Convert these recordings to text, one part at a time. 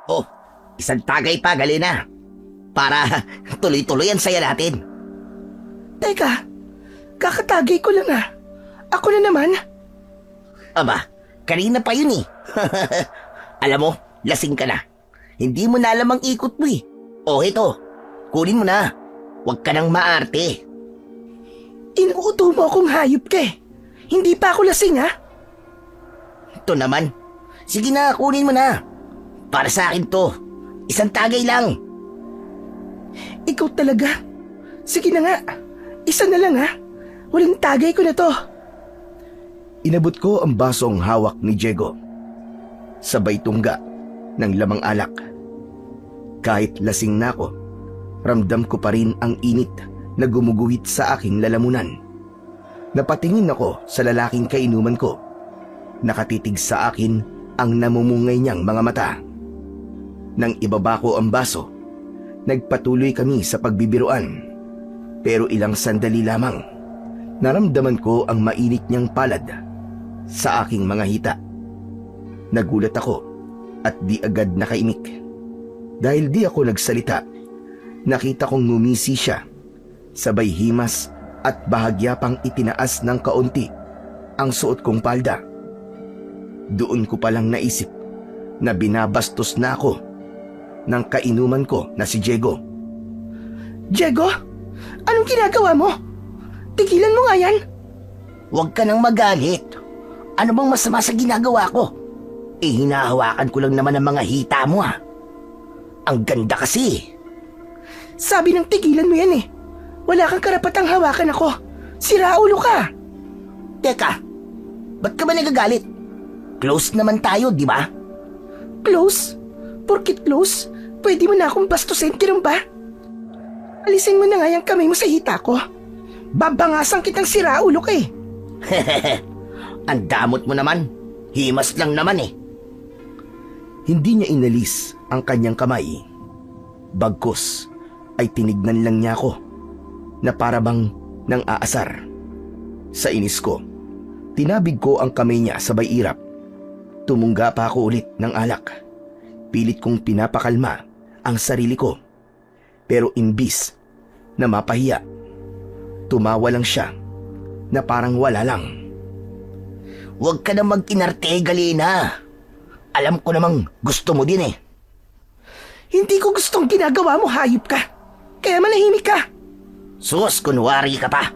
Oh, isang tagay pa, Galina. Para tuloy-tuloy ang saya natin. Teka, kakatagay ko lang ah. Ako na naman. Aba, kanina pa yun eh. Alam mo, lasing ka na. Hindi mo na alam ang ikot mo eh. Oh, ito. Kunin mo na. Huwag ka nang maarte. Inuuto mo akong hayop ka eh. Hindi pa ako lasing ah. Ito naman. Sige na, kunin mo na. Para sa akin to. Isang tagay lang. Ikaw talaga. Sige na nga. Isa na lang ha. Walang tagay ko na to. Inabot ko ang basong hawak ni Diego. Sabay tungga ng lamang alak. Kahit lasing na ako, ramdam ko pa rin ang init na gumuguhit sa aking lalamunan. Napatingin ako sa lalaking kainuman ko. Nakatitig sa akin ang namumungay niyang mga mata. Nang ibaba ko ang baso, nagpatuloy kami sa pagbibiruan. Pero ilang sandali lamang, naramdaman ko ang mainit niyang palad sa aking mga hita. Nagulat ako at di agad nakaimik. Dahil di ako nagsalita, nakita kong ngumisi siya. Sabay himas at bahagya pang itinaas ng kaunti ang suot kong palda. Doon ko palang naisip na binabastos na ako ng kainuman ko na si Diego. Diego, anong ginagawa mo? Tigilan mo nga yan. Huwag ka nang magalit. Ano bang masama sa ginagawa ko? Hinahawakan ko lang naman ang mga hita mo ah. Ang ganda kasi. Sabi ng tigilan mo yan eh. Wala kang karapatang hawakan ako. Sira ulo ka. Teka, ba't ka ba nagagalit? Close naman tayo, di ba? Close? Porkit close? Pwede mo na akong bastusin, ganun ba? Alisin mo na nga yung kamay mo sa hita ko. Babangasan kitang sira ulo ka eh. Ang damot mo naman. Himas lang naman eh. Hindi niya inalis ang kanyang kamay. Bagkus ay tinignan lang niya ako na para bang nang aasar. Sa inis ko, tinabig ko ang kamay niya sabay irap. Tumungga pa ako ulit ng alak. Pilit kong pinapakalma ang sarili ko. Pero imbis na mapahiya, tumawa lang siya na parang wala lang. Huwag ka na mag-inarte, Galina. Alam ko namang gusto mo din eh. Hindi ko gustong ginagawa mo, hayop ka. Kaya manahimik ka. Sus, kunwari ka pa.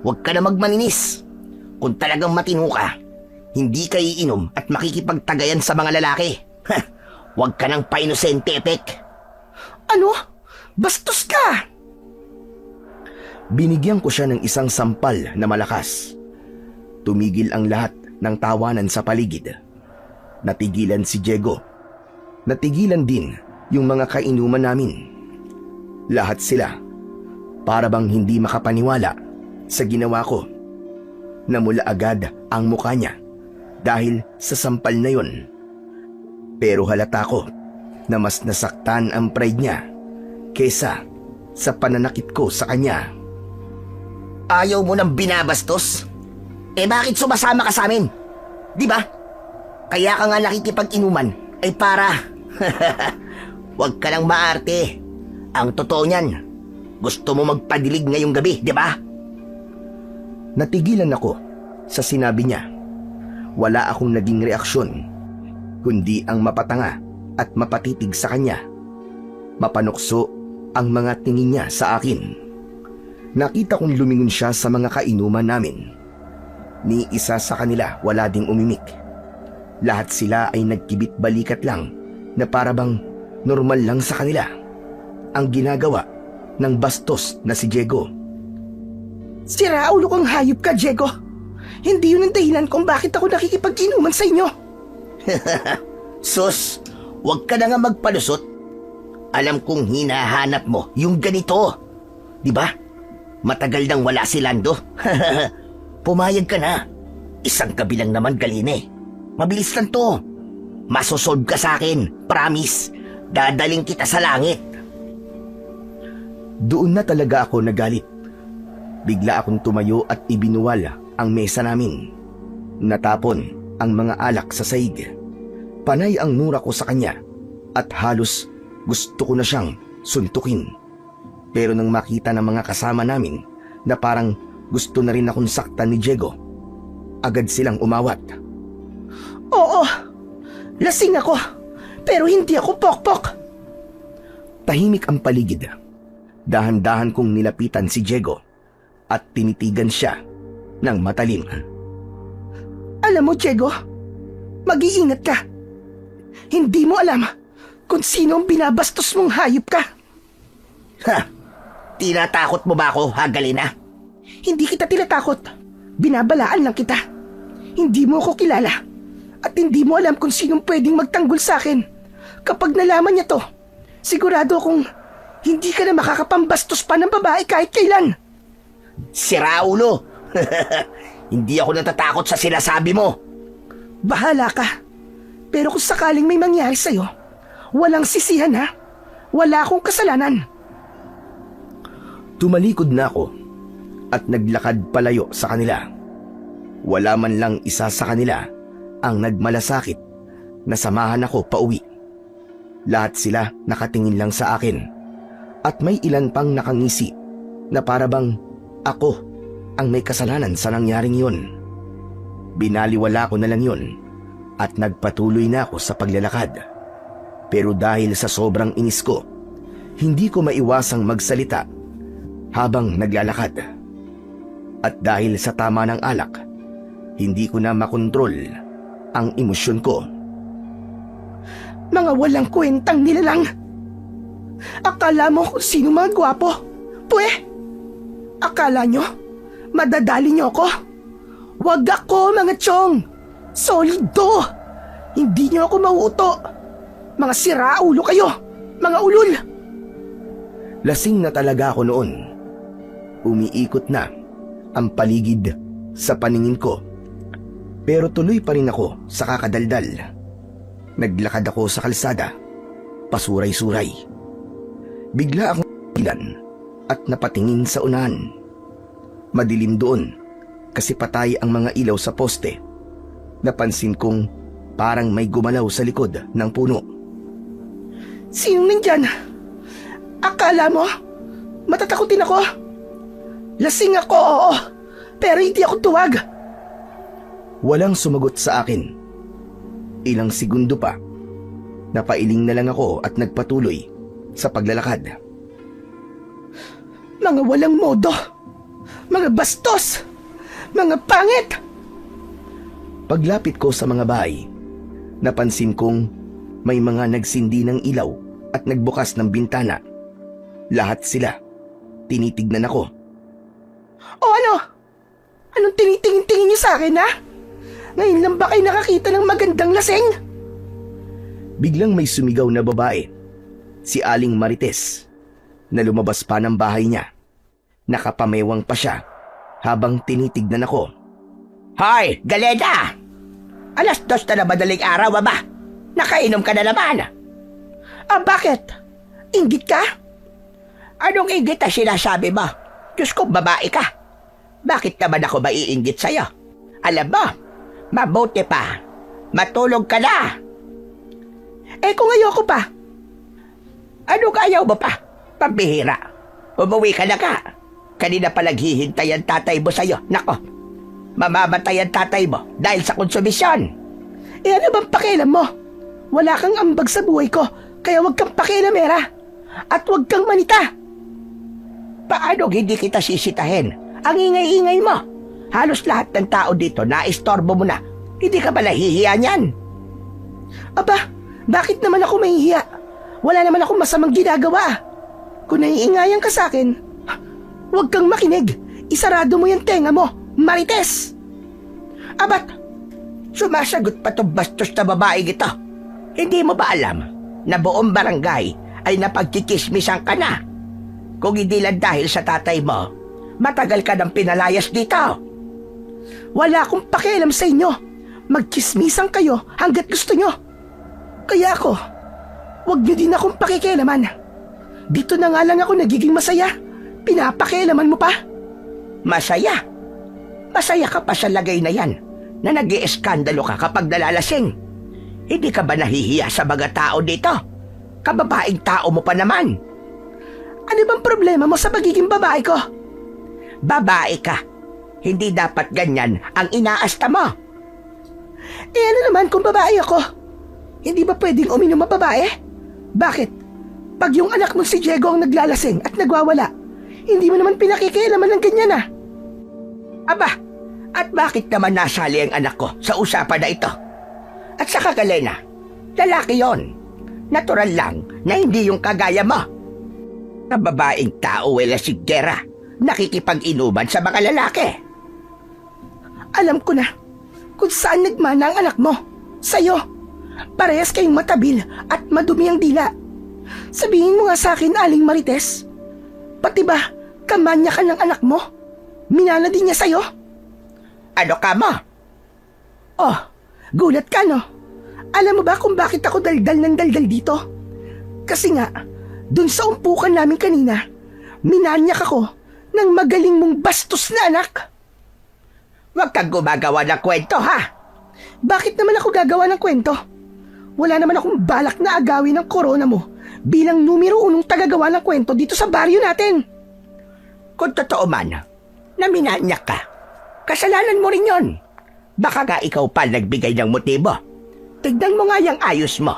Huwag ka na magmaninis. Kung talagang matino ka, hindi ka iinom at makikipagtagayan sa mga lalaki. Huwag ka nang pa-inosente, Epek. Ano? Bastos ka! Binigyan ko siya ng isang sampal na malakas. Tumigil ang lahat ng tawanan sa paligid. Natigilan si Diego. Natigilan din yung mga kainuman namin. Lahat sila para bang hindi makapaniwala sa ginawa ko. Namula agad ang mukha niya dahil sa sampal na yon. Pero halata ko na mas nasaktan ang pride niya kesa sa pananakit ko sa kanya. Ayaw mo nang binabastos? Bakit sumasama ka sa amin? Di ba? Kaya ka nga nakikipag-inuman ay para... Huwag ka nang maarte. Ang totoo niyan, gusto mo magpadilig ngayong gabi, di ba? Natigilan ako sa sinabi niya. Wala akong naging reaksyon, kundi ang mapatanga at mapatitig sa kanya. Mapanukso ang mga tingin niya sa akin. Nakita kong lumingon siya sa mga kainuman namin. Ni isa sa kanila wala ding umimik. Lahat sila ay nagkibit balikat lang na para bang normal lang sa kanila ang ginagawa ng bastos na si Diego. Sira ulo kang hayop ka, Diego. Hindi yun ang dahilan kung bakit ako nakikipag-inuman sa inyo. Sus, huwag ka na nga magpalusot. Alam kong hinahanap mo yung ganito. Di ba? Matagal nang wala si Lando. Pumayag ka na. Isang gabi lang naman, Galine. Mabilis lang to. Masosolve ka sa akin. Promise. Dadaling kita sa langit. Doon na talaga ako nagalit. Bigla akong tumayo at ibinuwal ang mesa namin. Natapon ang mga alak sa sahig. Panay ang mura ko sa kanya at halos gusto ko na siyang suntukin. Pero nang makita ng mga kasama namin na parang gusto na rin akong saktan ni Diego, agad silang umawat. Oo, lasing ako, pero hindi ako pokpok. Tahimik ang paligid. Dahan-dahan kong nilapitan si Diego at tinitigan siya ng matalim. Alam mo, Diego, mag-iingat ka. Hindi mo alam kung sino ang binabastos mong hayop ka. Ha? Tinatakot mo ba ako, Hagalina? Hindi kita tinatakot. Binabalaan lang kita. Hindi mo ako kilala. At hindi mo alam kung sinong pwedeng magtanggol sa akin. Kapag nalaman niya to, sigurado akong hindi ka na makakapambastos pa ng babae kahit kailan. Sira ulo! Hindi ako natatakot sa sinasabi mo. Bahala ka. Pero kung sakaling may mangyari sa'yo, walang sisihan ha. Wala akong kasalanan. Tumalikod na ako at naglakad palayo sa kanila. Wala man lang isa sa kanila ang nagmalasakit na samahan ako pauwi. Lahat sila nakatingin lang sa akin at may ilan pang nakangisi na parabang ako ang may kasalanan sa nangyaring yun. Binaliwala ko na lang yun at nagpatuloy na ako sa paglalakad. Pero dahil sa sobrang inis ko, hindi ko maiwasang magsalita habang naglalakad. At dahil sa tama ng alak, hindi ko na makontrol ang emosyon ko. Mga walang kwentang nilalang. Akala mo kung sino mga gwapo? Pwe, akala nyo, madadali nyo ako? Wag ako, mga chong. Solido. Hindi nyo ako mauuto. Mga siraulo kayo, mga ulol. Lasing na talaga ako noon. Umiikot na ang paligid sa paningin ko. Pero tuloy pa rin ako sa kakadaldal. Naglakad ako sa kalsada, pasuray-suray. Bigla akong ilan at napatingin sa unahan. Madilim doon kasi patay ang mga ilaw sa poste. Napansin kong parang may gumalaw sa likod ng puno. Sinong nandyan? Akala mo, matatakotin ako? Lasing ako, oo, pero hindi ako tuwag. Walang sumagot sa akin. Ilang segundo pa, napailing na lang ako at nagpatuloy sa paglalakad. Mga walang modo, mga bastos, mga pangit. Paglapit ko sa mga bahay, napansin kong may mga nagsindi ng ilaw at nagbukas ng bintana. Lahat sila tinitignan ako. O ano? Anong tinitingin-tingin niyo sa akin, ha? Ngayon lang ba kayo nakakita ng magandang laseng? Biglang may sumigaw na babae, si Aling Marites, na lumabas pa ng bahay niya. Nakapamewang pa siya habang tinitignan ako. Hoy, Galeda! 2:00 na madaling araw, ba? Nakainom ka na naman. Ah, bakit? Inggit ka? Anong inggit na sinasabi mo? Diyos ko, babae ka. Bakit naman ako maiinggit sa'yo? Alam mo, mabuti pa. Matulog ka na. Eh kung ayoko pa? Anong ayaw mo pa? Pambihira. Umuwi ka na ka. Kanina pa naghihintay ang tatay mo sa'yo. Nako, mamamatay ang tatay mo dahil sa konsumisyon. Eh ano bang pakialam mo? Wala kang ambag sa buhay ko, kaya wag kang pakialamera. At wag kang manita. Paano hindi kita sisitahin? Ang ingay-ingay mo. Halos lahat ng tao dito naistorbo mo na. Hindi ka ba nahihiya niyan? Aba, bakit naman ako mahihiya? Wala naman akong masamang ginagawa. Kung naiingayan ka sa akin, wag kang makinig. Isarado mo yung tenga mo, Marites. Abat, sumasagot pa tong bastos na babae ito. Hindi mo ba alam na buong barangay ay napagkikismisan ka na? Kung hindi lang dahil sa tatay mo, matagal ka nang pinalayas dito. Wala akong pakialam sa inyo. Magkismisan kayo hanggat gusto nyo. Kaya ako, wag nyo din akong pakikialaman. Dito na nga lang ako nagiging masaya. Pinapakialaman mo pa? Masaya? Masaya ka pa sa lagay na yan na nag-ieskandalo ka kapag nalalasing. Hindi ka ba nahihiya sa mga tao dito Kababaeng tao mo pa naman. Ano bang problema mo sa pagiging babae ko? Babae ka. Hindi dapat ganyan ang inaasta mo. Eh ano naman kung babae ako? Hindi ba pwedeng uminom ang babae? Bakit? Pag yung anak mo si Diego ang naglalasing at nagwawala, hindi mo naman pinakikialaman ng ganyan ah. Aba, at bakit naman nasali ang anak ko sa usapan na ito? At saka Galena, lalaki yon. Natural lang na hindi yung kagaya mo. Kababaeng tao wala si Gera, nakikipag-inuman sa mga lalaki. Alam ko na kung saan nagmana ang anak mo. Sa'yo. Parehas kayong matabil at madumi ang dila. Sabihin mo nga sa akin, Aling Marites. Pati ba, kamanya ka ng anak mo? Minana din niya sa'yo? Ano ka mo? Oh, gulat ka no? Alam mo ba kung bakit ako daldal ng daldal dito? Kasi nga, dun sa umpukan namin kanina, minanyak ako ng magaling mong bastos na anak. Huwag kang gumagawa ng kwento, ha? Bakit naman ako gagawa ng kwento? Wala naman akong balak na agawin ng korona mo bilang numero unong tagagawa ng kwento dito sa baryo natin. Kung totoo man, na minanyak ka, kasalanan mo rin yon. Baka nga ikaw pa nagbigay ng motibo. Tignan mo nga yung ayos mo.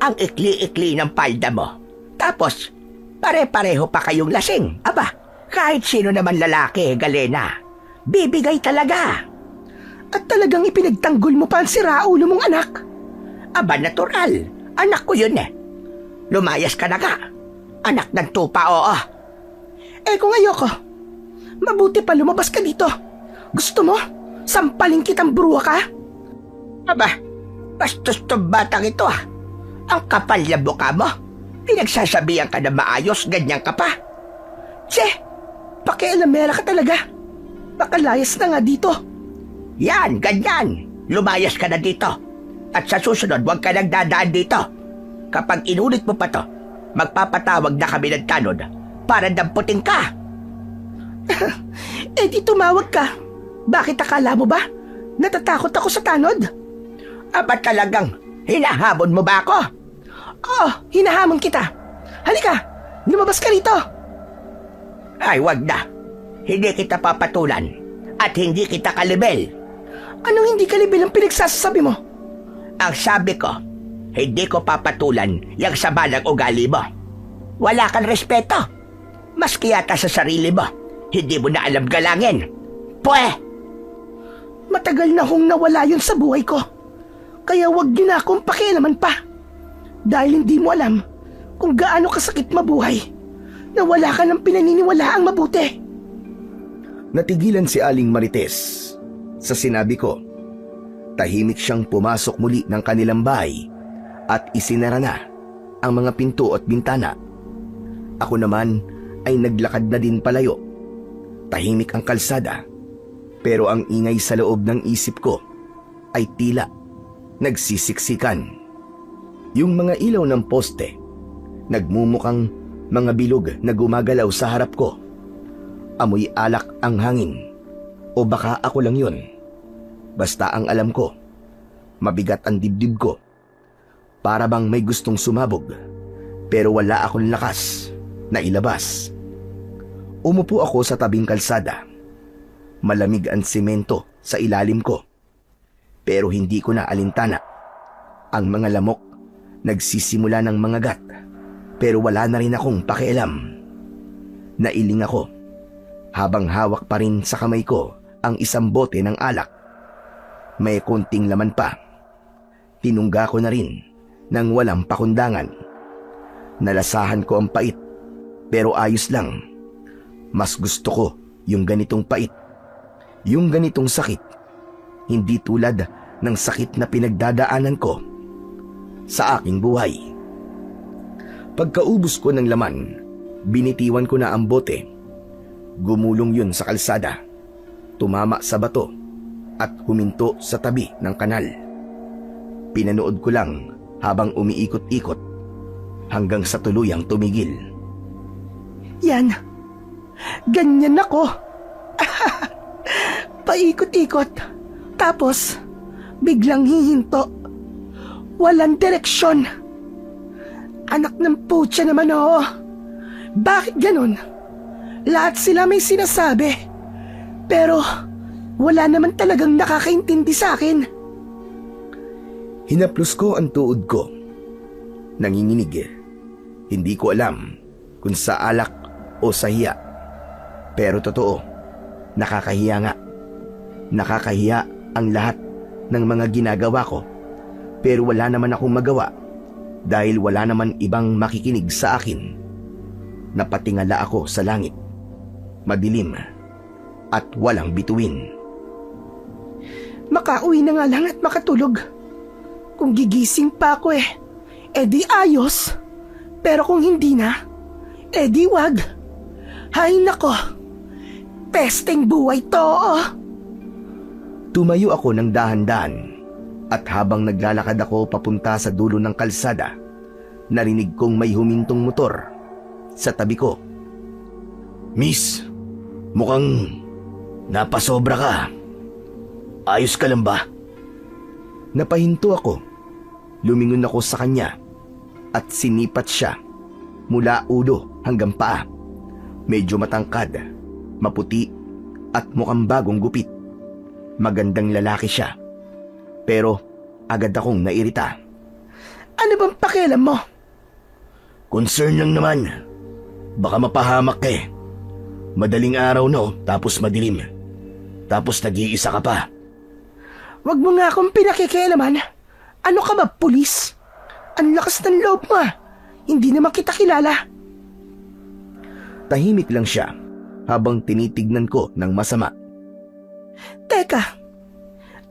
Ang ikli-ikli ng palda mo. Tapos, pare-pareho pa kayong lasing. Aba, kahit sino naman lalaki, Galena, bibigay talaga. At talagang ipinagtanggol mo pa ang siraulo mong anak. Aba, natural. Anak ko yun eh. Lumayas ka na nga. Anak ng tupa, oo. Eh kung ayoko, mabuti pa lumabas ka dito. Gusto mo? Sampaling kitang bruwa ka? Aba, bastos tong batang ito ah. Ang kapal na buka mo. Pinagsasabihan ka na maayos, ganyan ka pa. Che, pakialamera ka talaga. Pakalayas na nga dito. Yan, ganyan. Lumayas ka na dito. At sa susunod, huwag ka nang dadaan dito. Kapag inulit mo pa to, magpapatawag na kami ng tanod para damputin ka. Eh di tumawag ka. Bakit akala mo ba? Natatakot ako sa tanod? Aba talagang, hinahabon mo ba ako? Oo, hinahamon kita. Halika, lumabas ka rito. Ay, wag na. Hindi kita papatulan. At hindi kita kalibel. Anong hindi kalibel ang pinagsasabi mo? Ang sabi ko, hindi ko papatulan yung sama ng ugali mo. Wala kang respeto. Maski yata sa sarili mo, hindi mo na alam galangin. Pwe! Matagal na hong nawala yun sa buhay ko. Kaya wag niyo na akong pakialaman pa. Dahil hindi mo alam kung gaano kasakit mabuhay na wala ka ng pinaniniwalaang mabuti. Natigilan si Aling Marites sa sinabi ko. Tahimik siyang pumasok muli ng kanilang bahay at isinara na ang mga pinto at bintana. Ako naman ay naglakad na din palayo. Tahimik ang kalsada, pero ang ingay sa loob ng isip ko ay tila nagsisiksikan. Yung mga ilaw ng poste, nagmumukang mga bilog na gumagalaw sa harap ko. Amoy alak ang hangin, o baka ako lang yun. Basta ang alam ko, mabigat ang dibdib ko. Para bang may gustong sumabog, pero wala akong lakas na ilabas. Umupo ako sa tabing kalsada. Malamig ang semento sa ilalim ko. Pero hindi ko na alintana. Ang mga lamok nagsisimula ng mga gat, pero wala na rin akong pakialam. Nailing ako habang hawak pa rin sa kamay ko ang isang bote ng alak. May konting laman pa. Tinungga ko na rin nang walang pakundangan. Nalasahan ko ang pait, pero ayos lang. Mas gusto ko yung ganitong pait. Yung ganitong sakit. Hindi tulad ng sakit na pinagdadaanan ko sa aking buhay. Pagkaubos ko ng laman, binitiwan ko na ang bote. Gumulong yun sa kalsada. Tumama sa bato at huminto sa tabi ng kanal. Pinanood ko lang habang umiikot-ikot hanggang sa tuluyang tumigil. Yan. Ganyan ako. Paikot-ikot. Tapos, biglang hihinto. Walang direksyon. Anak ng putya naman oo. Bakit ganun? Lahat sila may sinasabi. Pero wala naman talagang nakakaintindi sa akin. Hinaplos ko ang tuod ko. Nanginginig. Hindi ko alam kung sa alak o sa hiya. Pero totoo, nakakahiya nga. Nakakahiya ang lahat ng mga ginagawa ko. Pero wala naman akong magawa dahil wala naman ibang makikinig sa akin. Napatingala ako sa langit. Madilim at walang bituin. Makauwi na nga lang at makatulog. Kung gigising pa ako edi ayos. Pero kung hindi na, edi wag. Hay nako, pesteng buhay to. Tumayo ako ng dahan-dahan at habang naglalakad ako papunta sa dulo ng kalsada, narinig kong may humintong motor sa tabi ko. Miss, mukhang napasobra ka. Ayos ka lang ba? Napahinto ako. Lumingon ako sa kanya at sinipat siya mula ulo hanggang paa. Medyo matangkad, maputi at mukhang bagong gupit. Magandang lalaki siya. Pero agad akong nairita. Ano bang pakialam mo? Concern lang naman. Baka mapahamak ka eh. Madaling araw no, tapos madilim. Tapos nag-iisa ka pa. Wag mo nga akong pinakikialaman. Ano ka ba, pulis? Ang lakas ng loob mo. Hindi naman kita kilala. Tahimik lang siya habang tinitignan ko ng masama. Teka,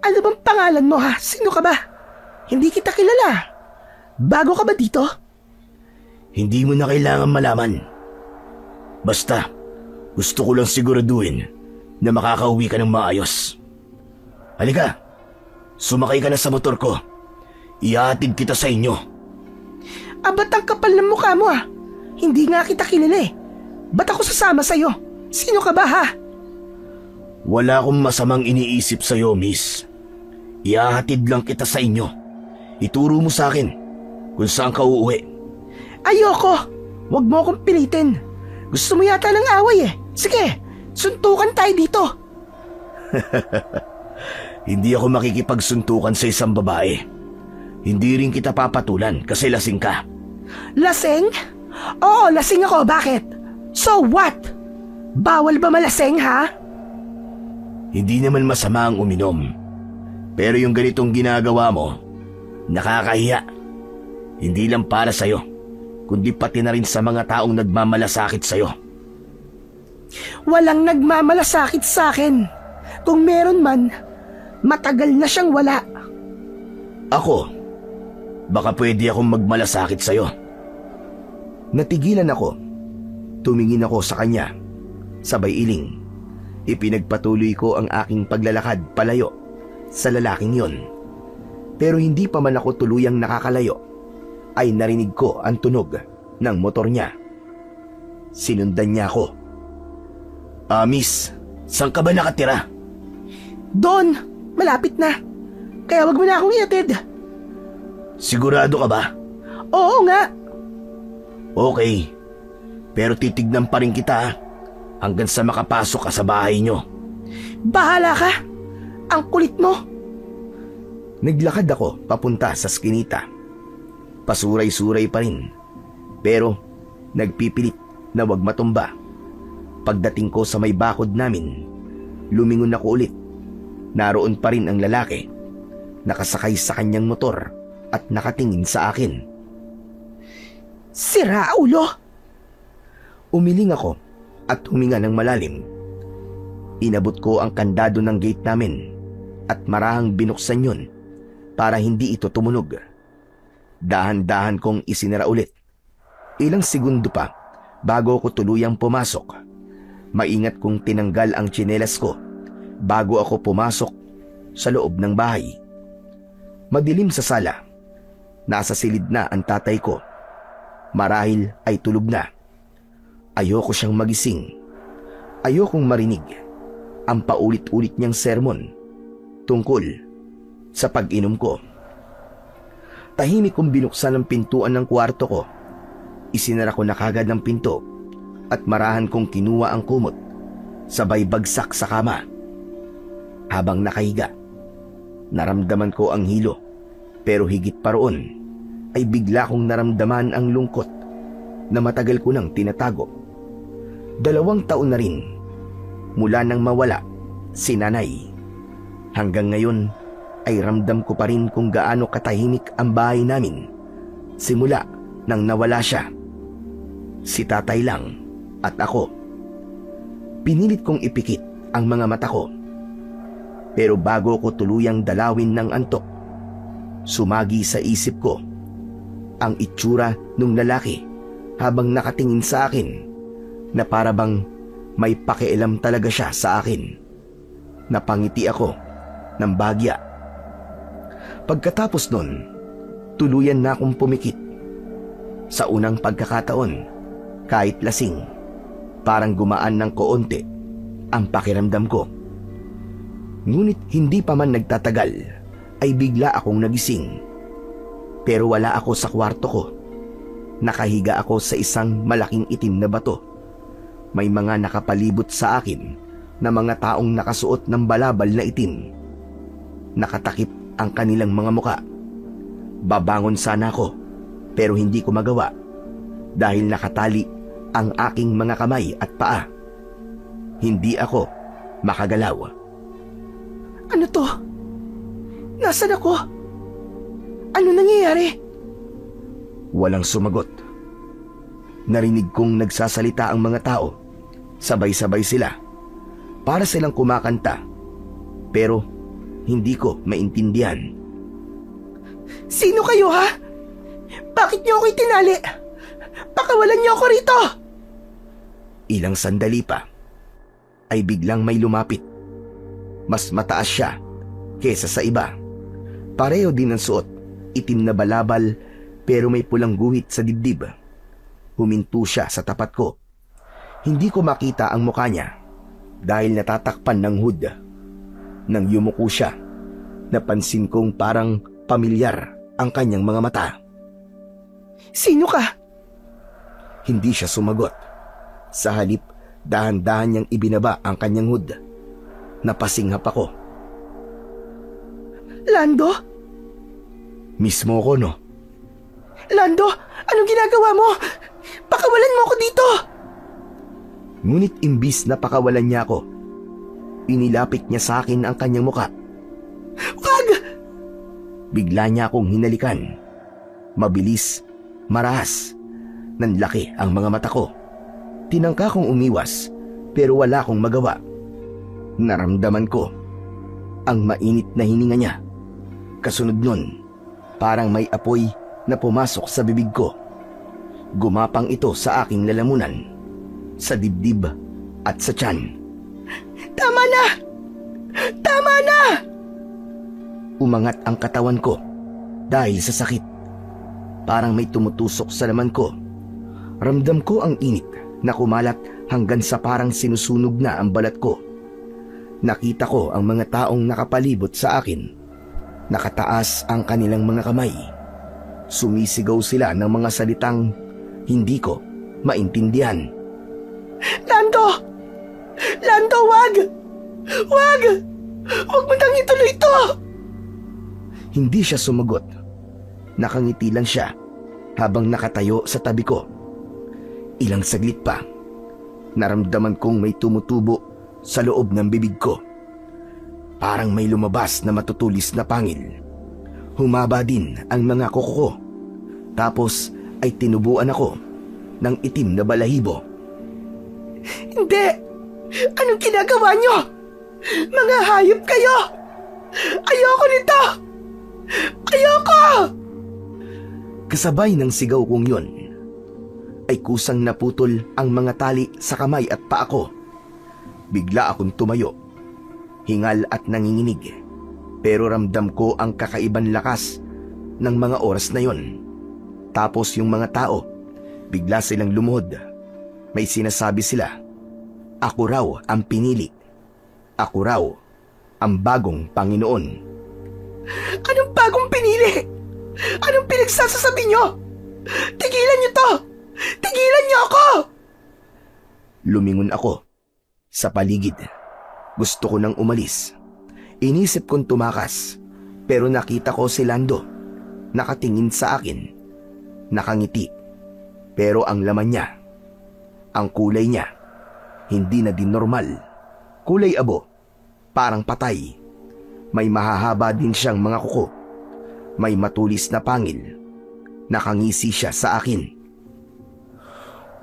ano bang pangalan mo ha? Sino ka ba? Hindi kita kilala. Bago ka ba dito? Hindi mo na kailangan malaman. Basta, gusto ko lang siguraduhin na makakauwi ka ng maayos. Halika, sumakay ka na sa motor ko. Ihahatid kita sa inyo. Ba't ang kapal ng mukha mo Hindi nga kita kilala Ba't ako sasama sa'yo? Sino ka ba ha? Wala akong masamang iniisip sa'yo, miss. Ihahatid lang kita sa inyo. Ituro mo sa akin kung saan ka uuwi. Ayoko! Huwag mo akong pilitin. Gusto mo yata ng away Sige, suntukan tayo dito. Hindi ako makikipagsuntukan sa isang babae. Hindi rin kita papatulan kasi lasing ka. Lasing? Oo, lasing ako. Bakit? So what? Bawal ba malasing ha? Hindi naman masama ang uminom. Pero yung ganitong ginagawa mo, nakakahiya. Hindi lang para sa'yo, kundi pati na rin sa mga taong nagmamalasakit sa'yo. Walang nagmamalasakit sa akin. Kung meron man, matagal na siyang wala. Ako, baka pwede akong magmalasakit sa'yo. Natigilan ako. Tumingin ako sa kanya. Sabay iling. Ipinagpatuloy ko ang aking paglalakad palayo sa lalaking yon. Pero hindi pa man ako tuluyang nakakalayo, ay narinig ko ang tunog ng motor niya. Sinundan niya ako. Miss, saan ka ba nakatira? Doon, malapit na. Kaya wag mo na akong iatid. Sigurado ka ba? Oo nga. Okay, pero titignan pa rin kita hanggang sa makapasok ka sa bahay nyo. Bahala ka. Ang kulit mo. Naglakad ako papunta sa skinita. Pasuray-suray pa rin. Pero nagpipilit na wag matumba. Pagdating ko sa may bakod namin, lumingon ako ulit. Naroon pa rin ang lalaki. Nakasakay sa kanyang motor at nakatingin sa akin. Sira ulo. Umiling ako at huminga ng malalim. Inabot ko ang kandado ng gate namin at marahang binuksan yun para hindi ito tumunog. Dahan-dahan kong isinara ulit. Ilang segundo pa bago ako tuluyang pumasok. Maingat kong tinanggal ang tsinelas ko bago ako pumasok sa loob ng bahay. Madilim sa sala. Nasa silid na ang tatay ko. Marahil ay tulog na. Ayoko siyang magising. Ayokong marinig ang paulit-ulit niyang sermon tungkol sa pag-inom ko. Tahimik kong binuksan ang pintuan ng kwarto ko Isinara ko na kagad ang pinto at marahan kong kinuha ang kumot, sabay bagsak sa kama. Habang nakahiga, naramdaman ko ang hilo, pero higit pa roon ay bigla kong naramdaman ang lungkot na matagal ko nang tinatago. 2 taon na rin mula nang mawala si nanay. Hanggang ngayon ay ramdam ko pa rin kung gaano katahimik ang bahay namin simula nang nawala siya. Si tatay lang at ako. Pinilit kong ipikit ang mga mata ko. Pero bago ko tuluyang dalawin ng antok, sumagi sa isip ko ang itsura ng lalaki habang nakatingin sa akin na para bang may pakialam talaga siya sa akin. Napangiti ako ng bagya. Pagkatapos nun, tuluyan na akong pumikit. Sa unang pagkakataon, kahit lasing, parang gumaan ng koonti ang pakiramdam ko. Ngunit hindi pa man nagtatagal ay bigla akong nagising. Pero wala ako sa kwarto ko. Nakahiga ako sa isang malaking itim na bato. May mga nakapalibot sa akin na mga taong nakasuot ng balabal na itim. Nakatakip ang kanilang mga muka. Babangon sana ako pero hindi ko magawa dahil nakatali ang aking mga kamay at paa. Hindi ako makagalaw. Ano to? Nasaan ako? Ano nangyayari? Walang sumagot. Narinig kong nagsasalita ang mga tao. Sabay-sabay sila. Para silang kumakanta. Pero hindi ko maintindihan. Sino kayo, ha? Bakit niyo ako itinali? Pakawalan niyo ako rito! Ilang sandali pa ay biglang may lumapit. Mas mataas siya kesa sa iba. Pareho din ang suot, itim na balabal pero may pulang guhit sa dibdib. Huminto siya sa tapat ko. Hindi ko makita ang mukha niya dahil natatakpan ng hood. Nang yumuko siya, napansin kong parang pamilyar ang kanyang mga mata. Sino ka? Hindi siya sumagot. Sa halip, dahan-dahan niyang ibinaba ang kanyang hood. Napasinghap ako. Lando? Mismo ko, no? Lando, anong ginagawa mo? Pakawalan mo ako dito! Ngunit imbis na pakawalan niya ako, inilapit niya sa akin ang kanyang muka. Wag! Bigla niya akong hinalikan. Mabilis, marahas. Nanlaki ang mga mata ko. Tinangka kong umiwas pero wala akong magawa. Naramdaman ko ang mainit na hininga niya. Kasunod nun, parang may apoy na pumasok sa bibig ko. Gumapang ito sa aking lalamunan, sa dibdib at sa tiyan. Tama na! Tama na! Umangat ang katawan ko dahil sa sakit. Parang may tumutusok sa laman ko. Ramdam ko ang init na kumalat hanggang sa parang sinusunog na ang balat ko. Nakita ko ang mga taong nakapalibot sa akin. Nakataas ang kanilang mga kamay. Sumisigaw sila ng mga salitang hindi ko maintindihan. Lando! Lando, wag! Wag! Huwag mo nang ituloy ito! Hindi siya sumagot. Nakangiti lang siya habang nakatayo sa tabi ko. Ilang saglit pa, naramdaman kong may tumutubo sa loob ng bibig ko. Parang may lumabas na matutulis na pangil. Humaba din ang mga kuko ko. Tapos ay tinubuan ako ng itim na balahibo. Hindi! Anong ginagawa niyo? Mga hayop kayo! Ayoko nito! Ayoko! Kasabay ng sigaw kong yun, ay kusang naputol ang mga tali sa kamay at paa ko. Bigla akong tumayo, hingal at nanginginig, pero ramdam ko ang kakaibang lakas ng mga oras na yon. Tapos yung mga tao, bigla silang lumuhod. May sinasabi sila, ako raw ang pinili. Ako raw ang bagong Panginoon. Anong bagong pinili? Anong pinagsasasabi niyo? Tigilan niyo to! Tigilan niyo ako! Lumingon ako sa paligid. Gusto ko nang umalis. Inisip kong tumakas, pero nakita ko si Lando. Nakatingin sa akin. Nakangiti. Pero ang laman niya, ang kulay niya, hindi na din normal. Kulay abo, parang patay. May mahahaba din siyang mga kuko. May matulis na pangil. Nakangisi siya sa akin.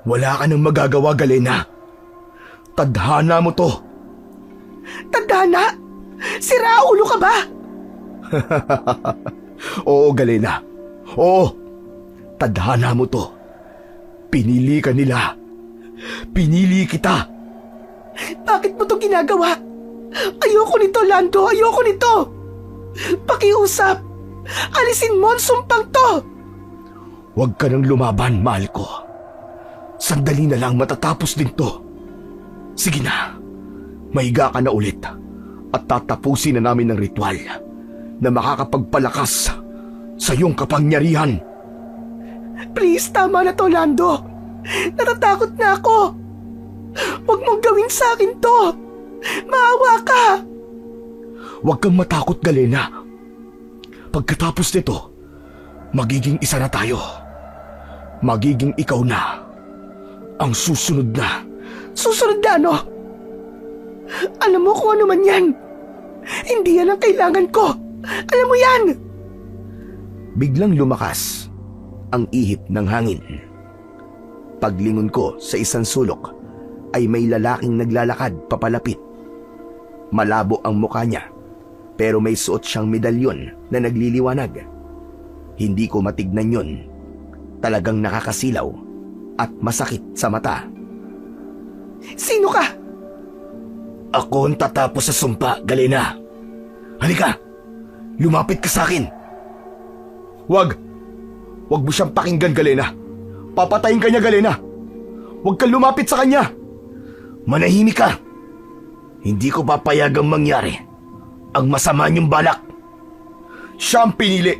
Wala ka nang magagawa, Galena. Tadhana mo to. Tadhana? Sira ulo ka ba? Oo, Galena. Oo. Tadhana mo to. Pinili ka nila. Pinili kita. Bakit mo to ginagawa? Ayoko nito, Lando. Ayoko nito. Pakiusap. Alisin mo ang sumpang to. Huwag ka nang lumaban, mahal ko. Sandali na lang matatapos din to. Sige na. Mahiga ka na ulit. At tatapusin na namin ang ritual na makakapagpalakas sa iyong kapangyarihan. Please, tama na to, Lando. Natatakot na ako. Huwag mong gawin sa akin to. Maawa ka. Huwag kang matakot, Galena. Pagkatapos nito, magiging isa na tayo. Magiging ikaw na. Ang susunod na. Susunod na ano? Alam mo kung ano man yan. Hindi yan ang kailangan ko. Alam mo yan. Biglang lumakas ang ihip ng hangin. Paglingon ko sa isang sulok ay may lalaking naglalakad papalapit. Malabo ang mukha niya pero may suot siyang medalyon na nagliliwanag. Hindi ko matignan yun. Talagang nakakasilaw at masakit sa mata. Sino ka? Ako ang tatapos sa sumpa, Galena. Halika, lumapit ka sa akin. Wag mo siyang pakinggan, Galena. Papatayin ka niya, Galena. Huwag kang lumapit sa kanya. Manahimik ka. Hindi ko papayagang mangyari ang masama niyong balak. Siya ang pinili.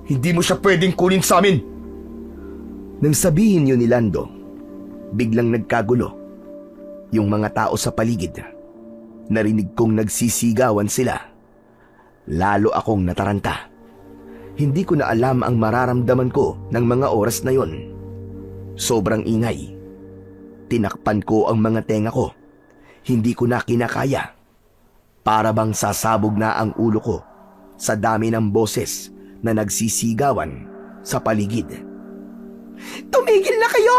Hindi mo siya pwedeng kunin sa amin. Nang sabihin yun ni Lando, biglang nagkagulo. Yung mga tao sa paligid, narinig kong nagsisigawan sila. Lalo akong nataranta. Hindi ko na alam ang mararamdaman ko ng mga oras na yon. Sobrang ingay. Tinakpan ko ang mga tenga ko. Hindi ko na kinakaya. Para bang sasabog na ang ulo ko sa dami ng boses na nagsisigawan sa paligid. Tumigil na kayo!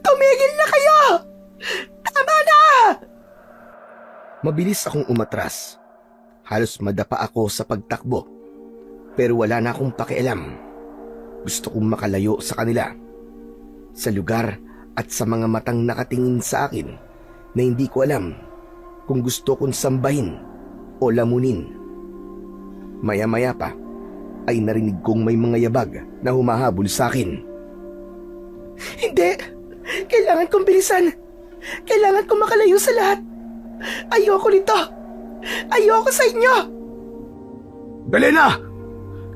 Tumigil na kayo! Tama na! Mabilis akong umatras. Halos madapa ako sa pagtakbo. Pero wala na akong pakialam. Gusto kong makalayo sa kanila. Sa lugar at sa mga matang nakatingin sa akin na hindi ko alam kung gusto kong sambahin o lamunin. Maya-maya pa ay narinig kong may mga yabag na humahabol sa akin. Hindi! Kailangan kong bilisan! Kailangan kong makalayo sa lahat! Ayoko nito! Ayoko sa inyo! Galena!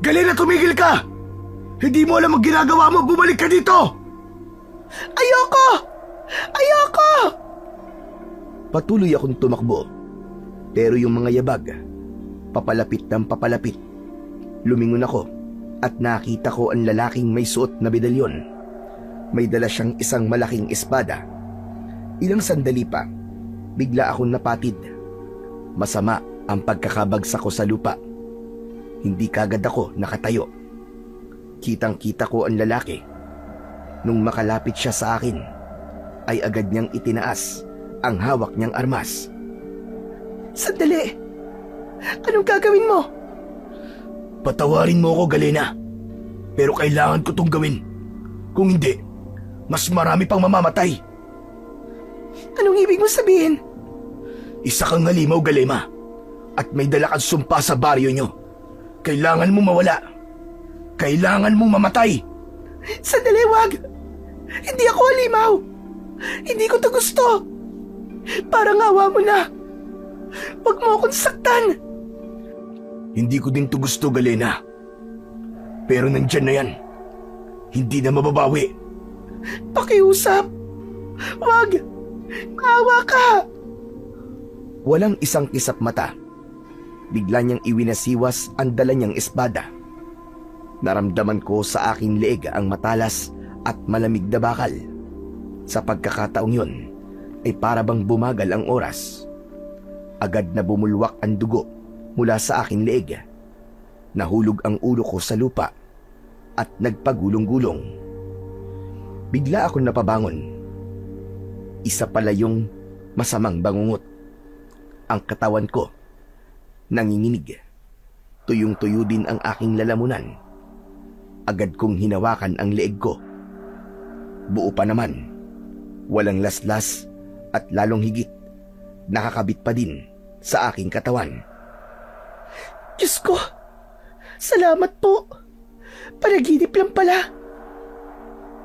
Galena, tumigil ka! Hindi mo alam ang ginagawa mo! Bumalik ka dito! Ayoko! Ayoko! Patuloy akong tumakbo. Pero yung mga yabag, papalapit ng papalapit. Lumingon ako at nakita ko ang lalaking may suot na medalyon. May dala siyang isang malaking espada. Ilang sandali pa, bigla akong napatid. Masama ang pagkakabagsak ko sa lupa. Hindi kagad ako nakatayo. Kitang-kita ko ang lalaki. Nung makalapit siya sa akin, ay agad niyang itinaas ang hawak niyang armas. Sandali! Anong gagawin mo? Patawarin mo ako, Galena. Pero kailangan ko tong gawin. Kung hindi, mas marami pang mamamatay. Anong ibig mo sabihin? Isa kang halimaw, Galema. At may dala kang sumpa sa baryo nyo. Kailangan mo mawala. Kailangan mong mamatay. Sandali, wag! Hindi ako halimaw! Hindi ko to gusto! Parang awa mo na! Huwag mo akong saktan! Hindi ko din to gusto, Galena. Pero nandyan na yan. Hindi na mababawi. Pakiusap! Wag! Maawa ka! Walang isang kisap mata. Bigla niyang iwinasiwas ang dala niyang espada. Naramdaman ko sa aking leeg ang matalas at malamig na bakal. Sa pagkakataong yun, ay para bang bumagal ang oras. Agad na bumulwak ang dugo mula sa aking leeg. Nahulog ang ulo ko sa lupa at nagpagulong-gulong. Bigla akong napabangon. Isa pala yung masamang bangungot. Ang katawan ko nanginginig. Tuyong-tuyo din ang aking lalamunan. Agad kong hinawakan ang leeg ko. Buo pa naman. Walang laslas at lalong higit. Nakakabit pa din sa aking katawan. Diyos ko! Salamat po! Panaginip lang pala.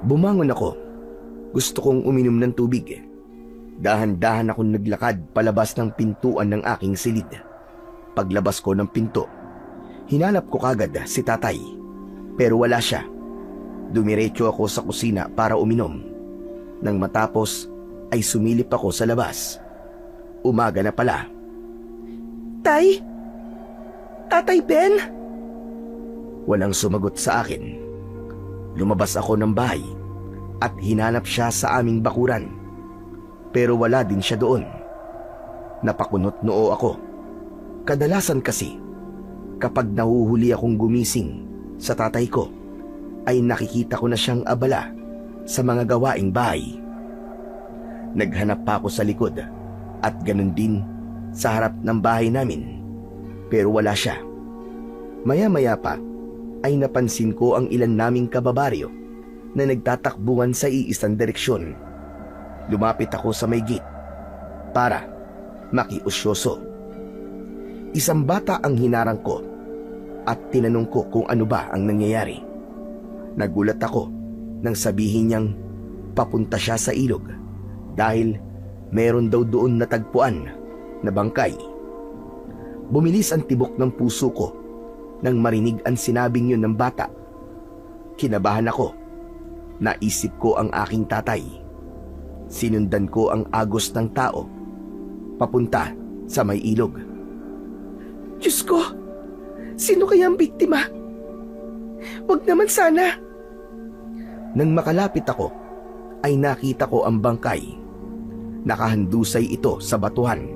Bumangon ako. Gusto kong uminom ng tubig. Dahan-dahan akong naglakad palabas ng pintuan ng aking silid. Paglabas ko ng pinto, hinanap ko kagad si tatay. Pero wala siya. Dumiretso ako sa kusina para uminom. Nang matapos, ay sumilip ako sa labas. Umaga na pala. Tay? Tatay Ben? Walang sumagot sa akin. Lumabas ako ng bahay at hinanap siya sa aming bakuran. Pero wala din siya doon. Napakunot noo ako. Kadalasan kasi, kapag nahuhuli akong gumising sa tatay ko, ay nakikita ko na siyang abala sa mga gawaing bahay. Naghanap pa ako sa likod at ganun din sa harap ng bahay namin. Pero wala siya. Maya-maya pa ay napansin ko ang ilan naming kababaryo na nagtatakbuhan sa iisang direksyon. Lumapit ako sa may gate para makiusyoso. Isang bata ang hinarang ko at tinanong ko kung ano ba ang nangyayari. Nagulat ako nang sabihin niyang papunta siya sa ilog dahil meron daw doon natagpuan na bangkay. Bumilis ang tibok ng puso ko nang marinig ang sinabing yun ng bata. Kinabahan ako. Naisip ko ang aking tatay. Sinundan ko ang agos ng tao papunta sa may ilog. Diyos ko! Sino kaya ang biktima? Wag naman sana. Nang makalapit ako, ay nakita ko ang bangkay. Nakahandusay ito sa batuhan.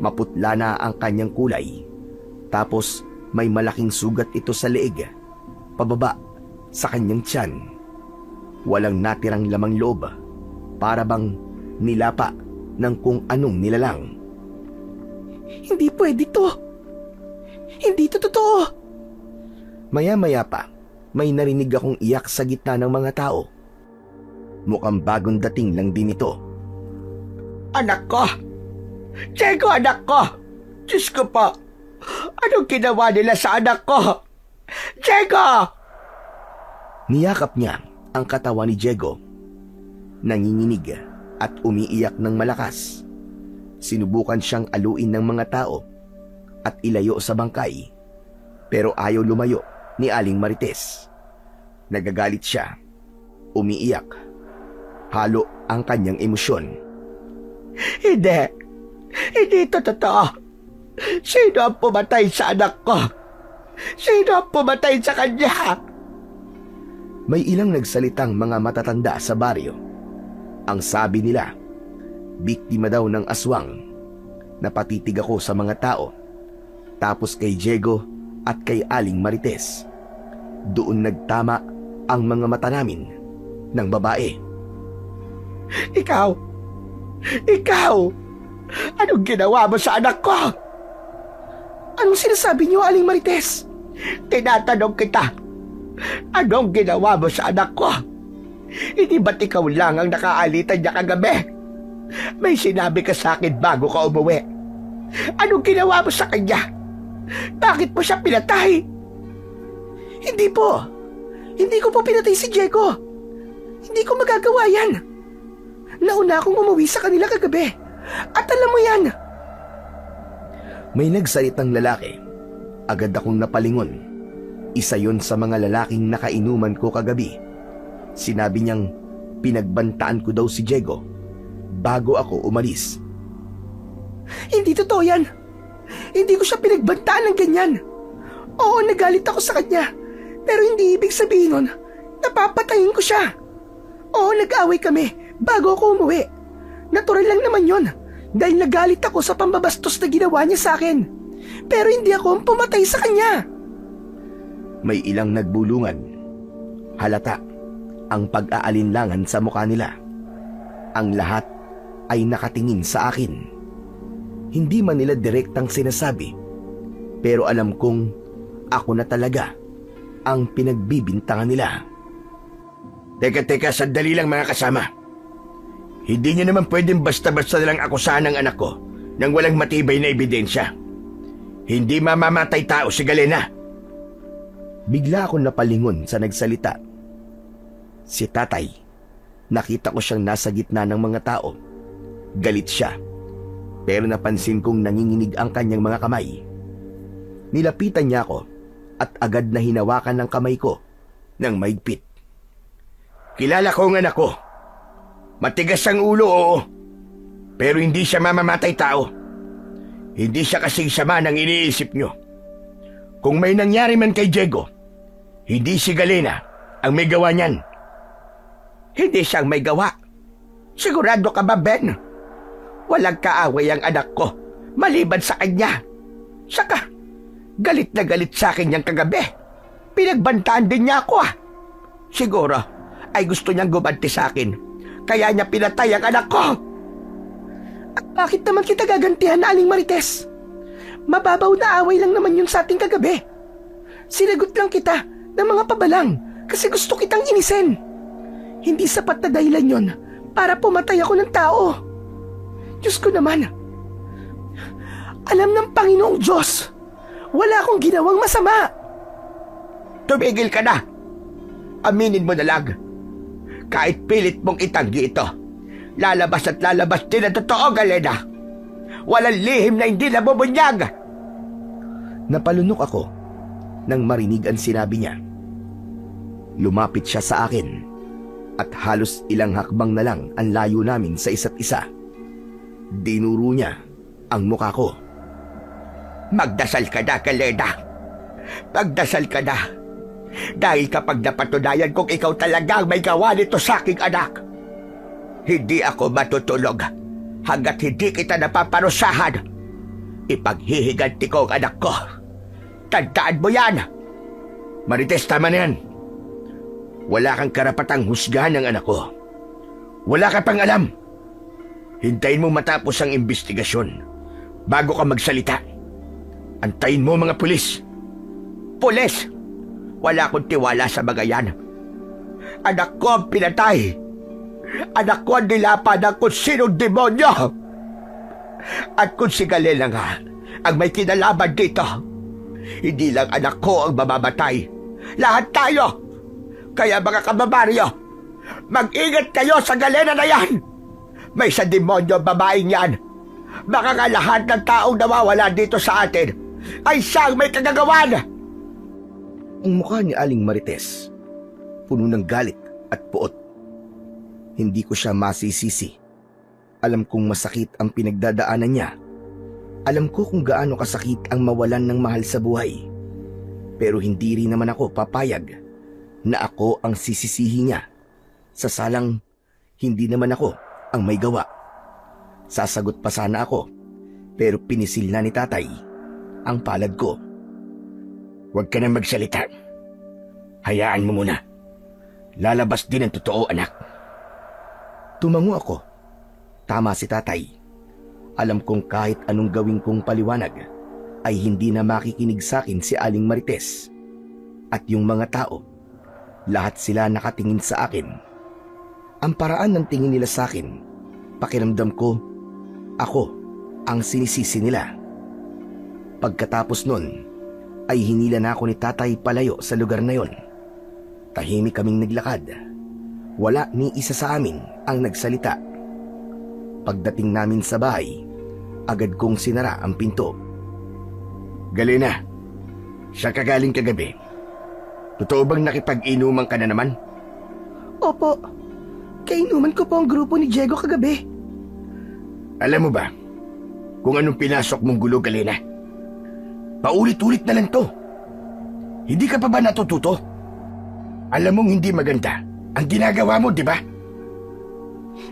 Maputla na ang kanyang kulay. Tapos may malaking sugat ito sa leeg, pababa sa kanyang tiyan. Walang natirang lamang loob, para bang nilapa ng kung anong nilalang. Hindi pwede to. Hindi to totoo. Maya-maya pa, may narinig akong iyak sa gitna ng mga tao. Mukhang bagong dating lang din ito. Anak ko! Diego, anak ko! Diyos ko po! Anong ginawa nila sa anak ko? Diego! Niyakap niya ang katawan ni Diego. Nanginginig at umiiyak ng malakas. Sinubukan siyang aluin ng mga tao at ilayo sa bangkay, pero ayaw lumayo ni Aling Marites. Nagagalit siya, umiiyak. Halo ang kanyang emosyon. Hindi! Hindi ito totoo! Sino ang pumatay sa anak ko? Sino ang pumatay sa kanya? May ilang nagsalitang mga matatanda sa baryo. Ang sabi nila, biktima daw ng aswang. Napatitig ako sa mga tao. Tapos kay Diego at kay Aling Marites. Doon nagtama ang mga mata namin ng babae. Ikaw! Ikaw! Anong ginawa mo sa anak ko? Anong sinasabi niyo, Aling Marites? Tinatanong kita, anong ginawa mo sa anak ko? Hindi ba't ikaw lang ang nakaalitan niya kagabi? May sinabi ka sa akin bago ka umuwi. Anong ginawa mo sa kanya? Bakit mo siya pinatay? Hindi po. Hindi ko po pinatay si Diego. Hindi ko magagawa yan. Nauna akong umuwi sa kanila kagabi. At alam mo yan. May nagsalitang lalaki. Agad akong napalingon. Isa yon sa mga lalaking nakainuman ko kagabi. Sinabi niyang pinagbantaan ko daw si Diego bago ako umalis. Hindi totoo yan. Hindi ko siya pinagbantaan ng ganyan. Oo, nagalit ako sa kanya. Pero hindi ibig sabihin nun, napapatayin ko siya. Oo, nag-away kami bago ako umuwi. Natural lang naman yun dahil nagalit ako sa pambabastos na ginawa niya sa akin. Pero hindi ako ang pumatay sa kanya. May ilang nagbulungan. Halata ang pag-aalinlangan sa mukha nila. Ang lahat ay nakatingin sa akin. Hindi man nila direktang sinasabi, pero alam kong ako na talaga ang pinagbibintangan nila. Teka, sandali lang mga kasama. Hindi niyo naman pwedeng basta-basta lang akusahan ng anak ko nang walang matibay na ebidensya. Hindi mamamatay tao si Galena. Bigla akong napalingon sa nagsalita. Si tatay, nakita ko siyang nasa gitna ng mga tao. Galit siya, pero napansin kong nanginginig ang kanyang mga kamay. Nilapitan niya ako at agad na hinawakan ng kamay ko ng maigpit. Kilala ko ang anak ko. Matigas ang ulo, oo. Pero hindi siya mamamatay tao. Hindi siya kasing sama ng iniisip nyo. Kung may nangyari man kay Diego, hindi si Galena ang may gawa niyan. Hindi siyang may gawa. Sigurado ka ba, Ben? Walang kaaway ang anak ko, maliban sa kanya. Saka, galit na galit sa akin niyang kagabi. Pinagbantaan din niya ako, ah. Siguro, ay gusto niyang gumanti sa akin. Kaya niya pinatay ang anak ko. At bakit naman kita gagantihan, Aling Marites? Mababaw na away lang naman yun sa ating kagabi. Sinagot lang kita ng mga pabalang kasi gusto kitang inisin. Hindi sapat na dahilan yon para pumatay ako ng tao. Diyos ko naman. Alam ng Panginoong Diyos, wala akong ginawang masama. Tumigil ka na. Aminin mo na lang. Kahit pilit mong itanggi ito, lalabas at lalabas din ang totoo, Galena. Walang lihim na hindi nabubunyag. Napalunok ako nang marinig ang sinabi niya. Lumapit siya sa akin at halos ilang hakbang na lang ang layo namin sa isa't isa. Dinuro niya ang mukha ko. Magdasal ka na, Galena. Magdasal ka na. Dahil kapag napatunayan kong ikaw talaga ang may gawa nito sa aking anak, hindi ako matutulog hanggat hindi kita napaparusahan. Ipaghihiganti ko ang anak ko. Tandaan mo yan. Marites, tama na yan. Wala kang karapatang husgahan ng anak ko. Wala ka pang alam. Hintayin mo matapos ang investigasyon bago ka magsalita. Antayin mo mga pulis. Pulis! Wala akong tiwala sa mga yan. Anak ko ang pinatay. Anak ko ang nilapan ng kung sinong demonyo. At kung si Galena nga ang may kinalaman dito, hindi lang anak ko ang mamamatay. Lahat tayo. Kaya mga kababaryo, mag-ingat kayo sa Galena na yan. May sa demonyo babaeng yan. Baka nga lahat ng taong nawawala dito sa atin ay siyang may kagagawan. Ang mukha ni Aling Marites, puno ng galit at puot. Hindi ko siya masisisi. Alam kong masakit ang pinagdadaanan niya. Alam ko kung gaano kasakit ang mawalan ng mahal sa buhay. Pero hindi rin naman ako papayag na ako ang sisisihi niya. Sa salang, hindi naman ako ang may gawa. Sasagot pa sana ako, pero pinisil na ni tatay ang palad ko. Huwag ka na magsalita. Hayaan mo muna. Lalabas din ang totoo, anak. Tumango ako. Tama si tatay. Alam kong kahit anong gawin kong paliwanag, ay hindi na makikinig sa akin si Aling Marites. At yung mga tao, lahat sila nakatingin sa akin. Ang paraan ng tingin nila sa akin, pakiramdam ko, ako ang sinisisi nila. Pagkatapos nun, ay hinila na ako ni tatay palayo sa lugar na yon. Tahimik kaming naglakad. Wala ni isa sa amin ang nagsalita. Pagdating namin sa bahay, agad kong sinara ang pinto. Galena, siya kagaling kagabi. Totoo bang nakipag-inuman ka na naman? Opo, Kainuman ko po ang grupo ni Diego kagabi. Alam mo ba kung anong pinasok mong gulo, Galena? Paulit-ulit na lang to. Hindi ka pa ba natututo? Alam mong hindi maganda ang ginagawa mo, di ba?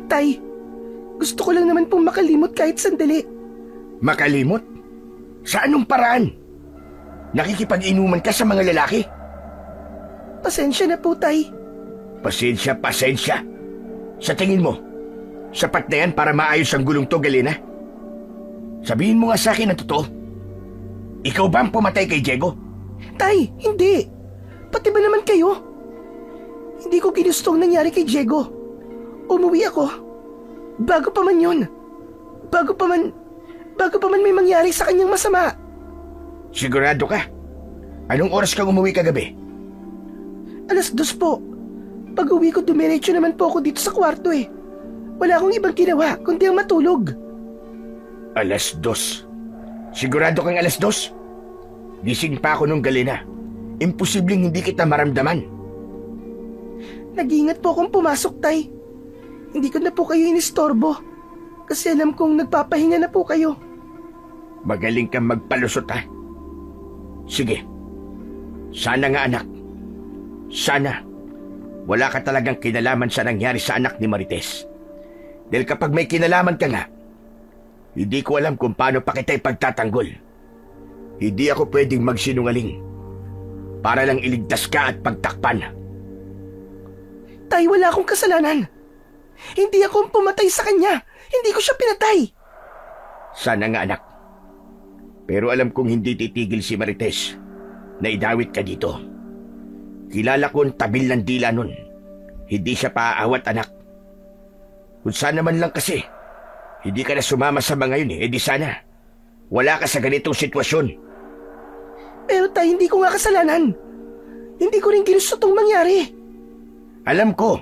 Tay, gusto ko lang naman pong makalimot kahit sandali. Makalimot? Sa anong paraan? Nakikipag-inuman ka sa mga lalaki? Pasensya na po, Tay. Pasensya. Sa tingin mo, sapat na yan para maayos ang gulong to, Galena? Sabihin mo nga sa akin ang totoo. Ikaw ba ang pumatay kay Diego? Tay, hindi. Pati ba naman kayo? Hindi ko ginustong nangyari kay Diego. Umuwi ako. Bago pa man yun. Bago pa man may mangyari sa kanyang masama. Sigurado ka? Anong oras kang umuwi kagabi? 2:00 po. Pag uwi ko, dumiretso naman po ako dito sa kwarto eh. Wala akong ibang ginawa kundi ang matulog. 2:00. Sigurado kang 2:00? Gising pa ako nung, Galena. Imposibleng hindi kita maramdaman. Nag-iingat po akong pumasok, Tay. Hindi ko na po kayo inistorbo. Kasi alam kong nagpapahinga na po kayo. Magaling kang magpalusot, ha? Sige. Sana nga, anak. Sana wala ka talagang kinalaman sa nangyari sa anak ni Marites. Dahil kapag may kinalaman ka nga, hindi ko alam kung paano pa kita ipagtatanggol. Hindi ako pwedeng magsinungaling para lang iligtas ka at pagtakpan. Tay, wala akong kasalanan. Hindi ako ang pumatay sa kanya. Hindi ko siya pinatay. Sana nga, anak. Pero alam kong hindi titigil si Marites na idawit ka dito. Kilala ko ang tabil ng dila nun. Hindi siya paaawat, anak. Kung sana man lang kasi, hindi ka na sumama sa mga yun eh. Di sana, wala ka sa ganitong sitwasyon. Pero Tay, hindi ko nga kasalanan. Hindi ko rin ginusto itong mangyari. Alam ko.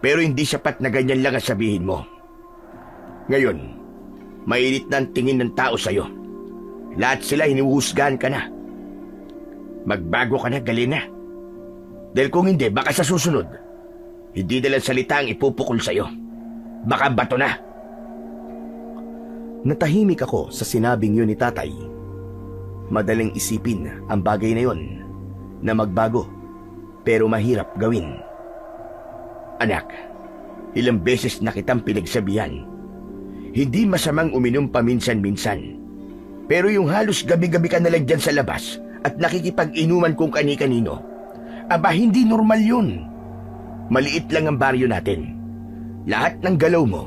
Pero hindi sapat na ganyan lang ang sabihin mo. Ngayon, mainit na ang tingin ng tao sa'yo. Lahat sila hinihuhusgahan ka na. Magbago ka na, Galena. Dahil kung hindi, baka sa susunod, hindi dalang salita ang ipupukol sa'yo. Baka bato na. Natahimik ako sa sinabing yun ni tatay. Madaling isipin ang bagay na yun na magbago pero mahirap gawin. Anak, ilang beses na kitang pinagsabihan. Hindi masamang uminom paminsan-minsan. Pero yung halos gabi-gabi ka na lang dyan sa labas at nakikipag-inuman kung kani-kanino, aba hindi normal yun. Maliit lang ang baryo natin. Lahat ng galaw mo,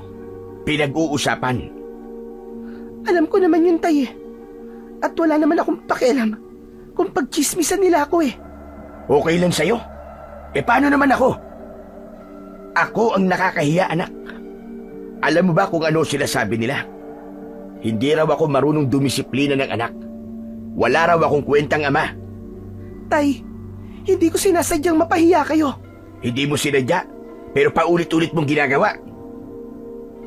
pinag-uusapan. Alam ko naman yun, Tay. At wala naman akong pakialam kung pagchismisan nila ako eh. Okay lang sa'yo? Paano naman ako? Ako ang nakakahiya, anak. Alam mo ba kung ano sila sabi nila? Hindi raw ako marunong dumisiplina ng anak. Wala raw akong kwentang ama. Tay, hindi ko sinasadyang mapahiya kayo. Hindi mo sinadya, pero paulit-ulit mong ginagawa.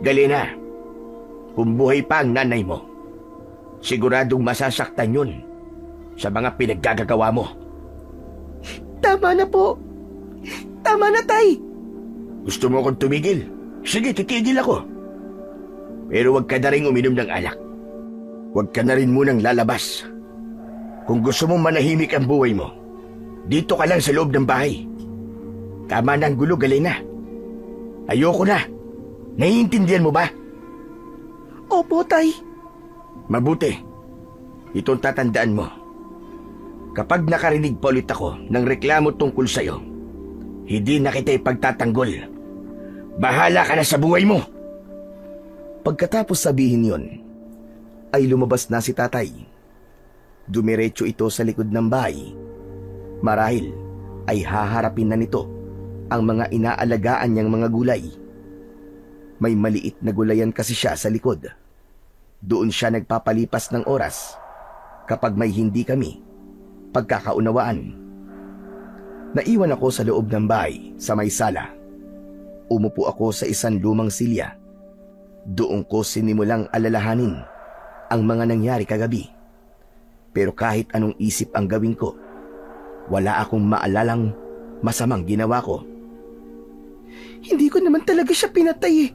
Galena, kung buhay pa ang nanay mo, siguradong masasaktan yun sa mga pinaggagawa mo. Tama na po. Tama na, Tay. Gusto mo akong tumigil? Sige, titigil ako. Pero huwag ka na rin uminom ng alak. Huwag ka na rin munang lalabas. Kung gusto mong manahimik ang buhay mo, dito ka lang sa loob ng bahay. Tama na ang gulo, Galena. Ayoko na. Naiintindihan mo ba? Opo, Tay. Mabuti. Itong tatandaan mo. Kapag nakarinig pa ulit ako ng reklamo tungkol sa'yo, hindi na kita ipagtatanggol. Bahala ka na sa buhay mo. Pagkatapos sabihin yon, ay lumabas na si tatay. Dumiretso ito sa likod ng bahay. Marahil ay haharapin na nito ang mga inaalagaan niyang mga gulay. May maliit na gulayan kasi siya sa likod. Doon siya nagpapalipas ng oras kapag may hindi kami pagkakaunawaan. Naiwan ako sa loob ng bahay sa may sala. Umupo ako sa isang lumang silya. Doon ko sinimulang alalahanin ang mga nangyari kagabi. Pero kahit anong isip ang gawin ko, wala akong maalalang masamang ginawa ko. Hindi ko naman talaga siya pinatay eh.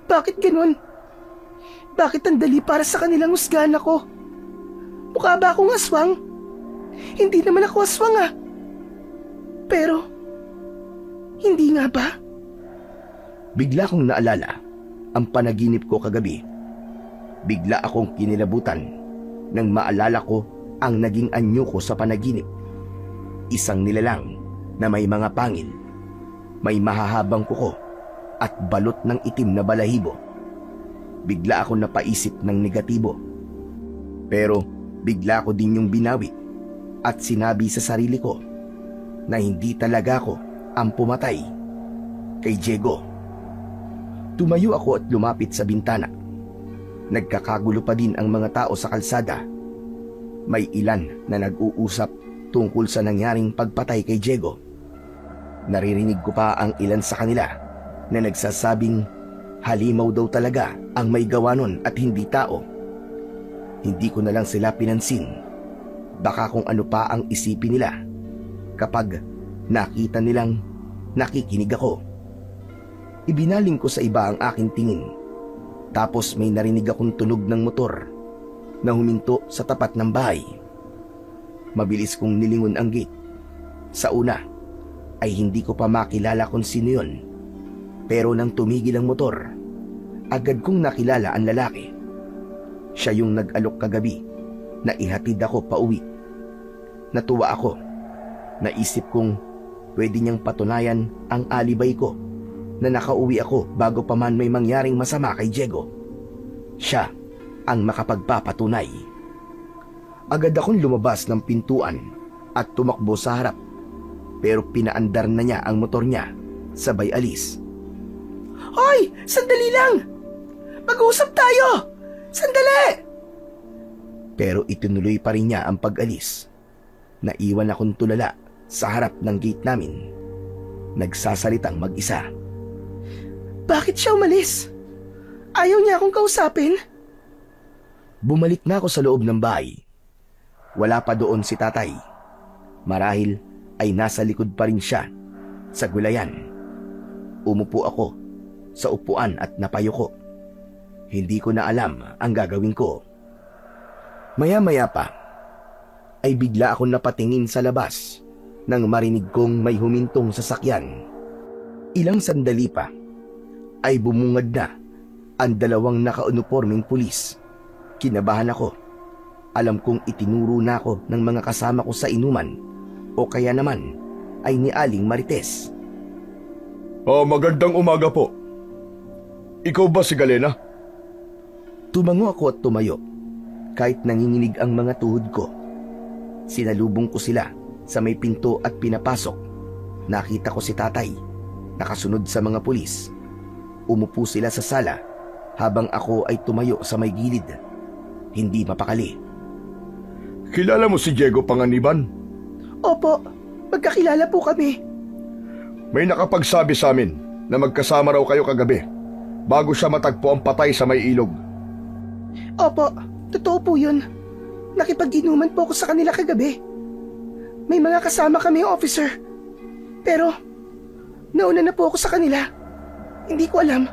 Bakit ganun? Bakit ang dali para sa kanilang husgahan ako? Mukha ba akong aswang? Hindi naman ako aswang ah. Pero, hindi nga ba? Bigla kong naalala ang panaginip ko kagabi. Bigla akong kinilabutan nang maalala ko ang naging anyo ko sa panaginip. Isang nilalang na may mga pangil, may mahahabang kuko at balot ng itim na balahibo. Bigla ako napaisip ng negatibo. Pero bigla ko din yung binawi at sinabi sa sarili ko na hindi talaga ako ang pumatay kay Diego. Tumayo ako at lumapit sa bintana. Nagkakagulo pa din ang mga tao sa kalsada. May ilan na nag-uusap tungkol sa nangyaring pagpatay kay Diego. Naririnig ko pa ang ilan sa kanila na nagsasabing halimaw daw talaga ang may gawa nun at hindi tao. Hindi ko na lang sila pinansin. Baka kung ano pa ang isipin nila kapag nakita nilang nakikinig ako. Ibinaling ko sa iba ang aking tingin. Tapos may narinig akong tunog ng motor na huminto sa tapat ng bahay. Mabilis kong nilingon ang gate. Sa una ay hindi ko pa makilala kung sino yun. Pero nang tumigil ang motor, agad kong nakilala ang lalaki. Siya yung nag-alok kagabi na ihatid ako pauwi. Natuwa ako. Naisip kong pwede niyang patunayan ang alibay ko na nakauwi ako bago pa man may mangyaring masama kay Diego. Siya ang makapagpapatunay. Agad akong lumabas ng pintuan at tumakbo sa harap. Pero pinaandar na niya ang motor niya, sabay alis. Hoy! Sandali lang! Mag-uusap tayo! Sandali! Pero itinuloy pa rin niya ang pag-alis. Naiwan akong tulala sa harap ng gate namin. Nagsasalitang mag-isa. Bakit siya umalis? Ayaw niya akong kausapin? Bumalik na ako sa loob ng bahay. Wala pa doon si tatay. Marahil ay nasa likod pa rin siya sa gulayan. Umupo ako sa upuan at napayuko. Hindi ko na alam ang gagawin ko. Maya-maya pa ay bigla akong napatingin sa labas nang marinig kong may humintong sasakyan. Ilang sandali pa ay bumungad na ang dalawang nakaunipormeng pulis. Kinabahan ako. Alam kong itinuro na ako ng mga kasama ko sa inuman o kaya naman ay ni Aling Marites. Magandang umaga po. Ikaw ba si Galena? Tumango ako at tumayo kahit nanginginig ang mga tuhod ko. Sinalubong ko sila sa may pinto at pinapasok. Nakita ko si tatay, nakasunod sa mga pulis. Umupo sila sa sala habang ako ay tumayo sa may gilid. Hindi mapakali. Kilala mo si Diego Panganiban? Opo, magkakilala po kami. May nakapagsabi sa amin na magkasama raw kayo kagabi bago siya matagpo ang patay sa may ilog. Opo, totoo po yun. Nakipag-inuman po ako sa kanila kagabi. May mga kasama kami, officer. Pero, nauna na po ako sa kanila. Hindi ko alam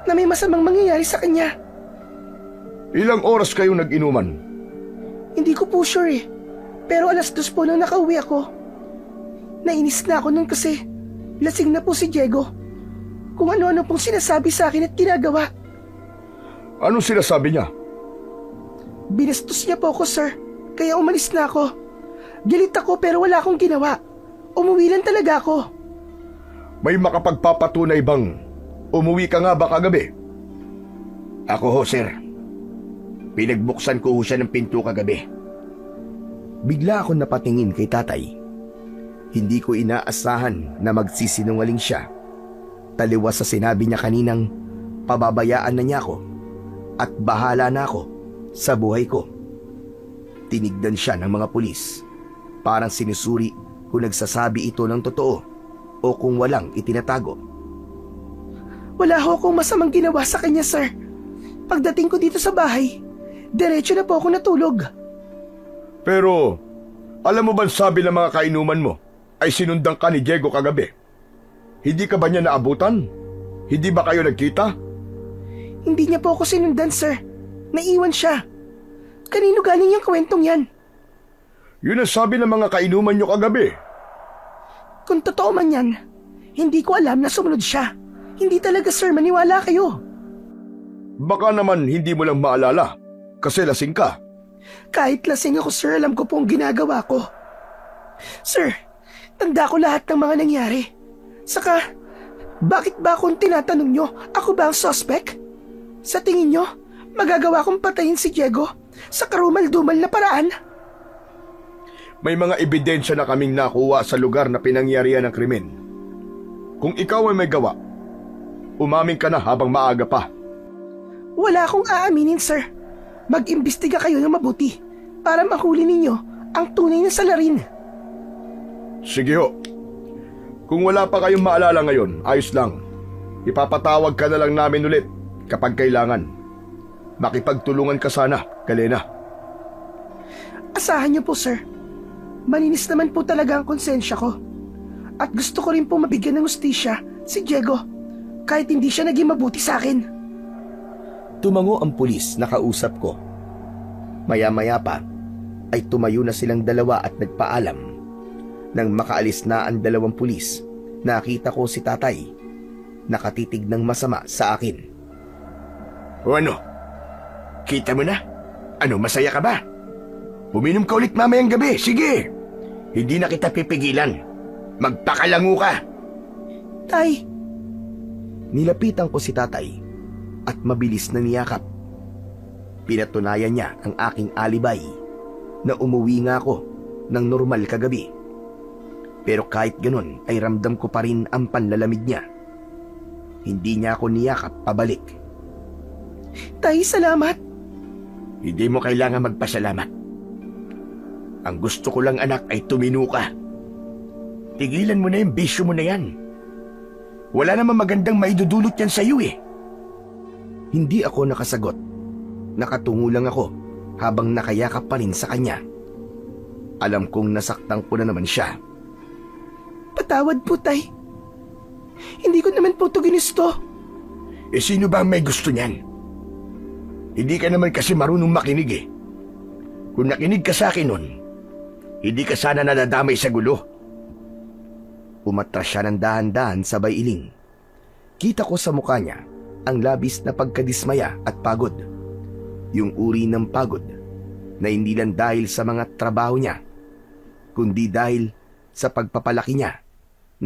na may masamang mangyayari sa kanya. Ilang oras kayo nag-inuman? Hindi ko po sure eh. Pero 2:00 po nang nakauwi ako. Nainis na ako nun kasi lasing na po si Diego. Kung ano-ano pong sinasabi sa akin at ginagawa. Anong sinasabi niya? Binastos niya po ako, sir. Kaya umalis na ako. Galit ako pero wala akong ginawa. Umuwi lang talaga ako. May makapagpapatunay bang umuwi ka nga ba kagabi? Ako ho, sir. Pinagbuksan ko ho siya ng pinto kagabi. Bigla ako napatingin kay tatay. Hindi ko inaasahan na magsisinungaling siya. Taliwas sa sinabi niya kaninang pababayaan na niya ako at bahala na ako sa buhay ko. Tinignan siya ng mga pulis. Parang sinusuri kung nagsasabi ito ng totoo o kung walang itinatago. Wala ho akong masamang ginawa sa kanya, sir. Pagdating ko dito sa bahay, diretso na po ako natulog. Pero, alam mo ba sabi ng mga kainuman mo ay sinundan ka ni Diego kagabi? Hindi ka ba niya naabutan? Hindi ba kayo nagkita? Hindi niya po ako sinundan, sir. Naiwan siya. Kanino galing yung kwentong yan? Yun ang sabi ng mga kainuman niyo kagabi. Kung totoo man yan, hindi ko alam na sumunod siya. Hindi talaga, sir, maniwala kayo. Baka naman hindi mo lang maalala kasi lasing ka. Kahit lasing ako, sir, alam ko po ang ginagawa ko. Sir, tanda ko lahat ng mga nangyari. Saka, bakit ba akong tinatanong nyo? Ako ba ang suspect? Sa tingin nyo, magagawa kong patayin si Diego sa karumal-dumal na paraan? May mga ebidensya na kaming nakuha sa lugar na pinangyarihan ng krimen. Kung ikaw ay may gawa, umamin ka na habang maaga pa. Wala akong aaminin, sir. Mag-imbestiga kayo ng mabuti para mahuli ninyo ang tunay na salarin. Sige ho. Kung wala pa kayong maalala ngayon, ayos lang. Ipapatawag ka na lang namin ulit kapag kailangan. Makipagtulungan ka sana, Galena. Asahan niyo po, sir. Malinis naman po talaga ang konsensya ko. At gusto ko rin po mabigyan ng hustisya si Diego kahit hindi siya naging mabuti sa akin. Tumango ang pulis na kausap ko. Maya-maya pa ay tumayo na silang dalawa at nagpaalam. Nang makaalis na ang dalawang pulis, nakita ko si tatay, nakatitig ng masama sa akin. O ano? Kita mo na? Ano, masaya ka ba? Uminom ka ulit mamayang gabi, sige! Hindi na kita pipigilan. Magpakalango ka! Tay, Nilapitan ko si tatay at mabilis na niyakap. Pinatunayan niya ang aking alibay na umuwi nga ako ng normal kagabi. Pero kahit ganun ay ramdam ko pa rin ang panlalamig niya. Hindi niya ako niyakap pabalik. tay, salamat. Hindi mo kailangan magpasalamat. Ang gusto ko lang, anak, ay tumino ka. Tigilan mo na yung bisyo mo na yan. Wala namang magandang maidudulot yan sa'yo eh. Hindi ako nakasagot. Nakatungo lang ako habang nakayakap pa rin sa kanya. Alam kong nasaktan ko na naman siya. Patawad po, tay. Hindi ko naman po ito ginusto. Eh sino ba ang may gusto niyan? Hindi ka naman kasi marunong makinig eh. Kung nakinig ka sa akin nun, hindi ka sana nadadamay sa gulo. Umatras siya ng dahan-dahan sabay iling. Kita ko sa mukha niya ang labis na pagkadismaya at pagod. Yung uri ng pagod na hindi lang dahil sa mga trabaho niya, kundi dahil sa pagpapalaki niya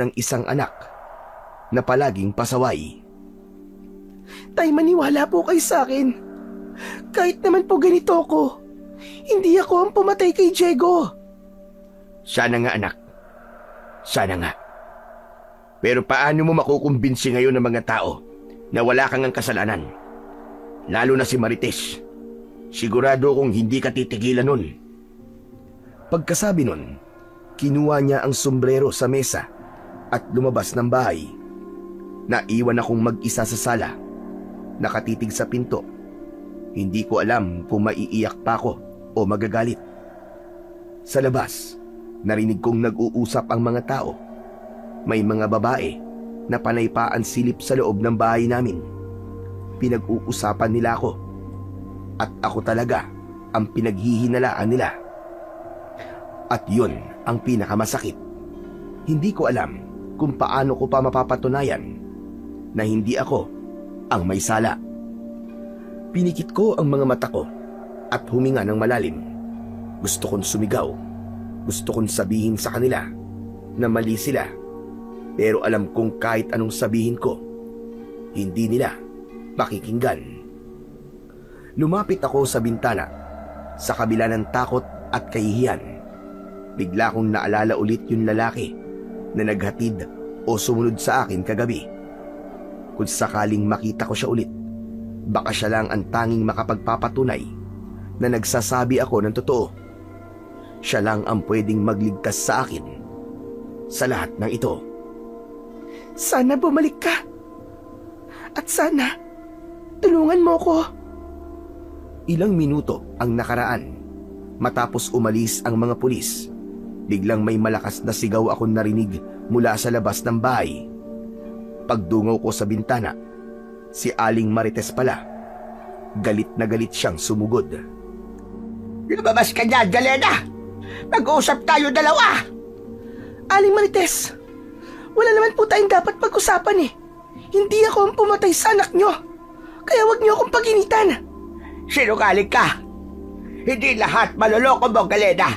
ng isang anak na palaging pasaway. Tay, maniwala po kayo sa akin. Kahit naman po ganito ako, hindi ako ang pumatay kay Diego. Sana nga, anak. Sana nga. Pero paano mo makukumbinsi ngayon ng mga tao na wala kang ang kasalanan? Lalo na si Marites. Sigurado kong hindi ka titigilan nun. Pagkasabi nun, kinuha niya ang sombrero sa mesa at lumabas ng bahay. Naiwan akong mag-isa sa sala, nakatitig sa pinto. Hindi ko alam kung maiiyak pa ako o magagalit. Sa labas, narinig kong nag-uusap ang mga tao. May mga babae na panaypaan silip sa loob ng bahay namin. Pinag-uusapan nila ako. At ako talaga ang pinaghihinalaan nila. At yun ang pinakamasakit. Hindi ko alam kung paano ko pa mapapatunayan na hindi ako ang may sala. Pinikit ko ang mga mata ko at huminga ng malalim. Gusto kong sumigaw. Gusto kong sabihin sa kanila na mali sila. Pero alam kong kahit anong sabihin ko, hindi nila pakikinggan. Lumapit ako sa bintana, sa kabila ng takot at kahihiyan. Bigla kong naalala ulit yung lalaki na naghatid o sumunod sa akin kagabi. Kung sakaling makita ko siya ulit, baka siya lang ang tanging makapagpapatunay na nagsasabi ako ng totoo. Siya lang ang pwedeng magligtas sa akin sa lahat ng ito. Sana bumalik ka. At sana, tulungan mo ko. Ilang minuto ang nakaraan. Matapos umalis ang mga pulis, biglang may malakas na sigaw akong narinig mula sa labas ng bahay. pagdungaw ko sa bintana, si Aling Marites pala. Galit na galit siyang sumugod. Lumabas ka dyan, Galena! Mag-uusap tayo dalawa! Aling Marites, wala naman po tayong dapat pag-usapan eh. Hindi ako ang pumatay sa anak nyo. Kaya wag nyo akong paginitan. Sinungaling ka! Hindi lahat maloloko mo, Galena.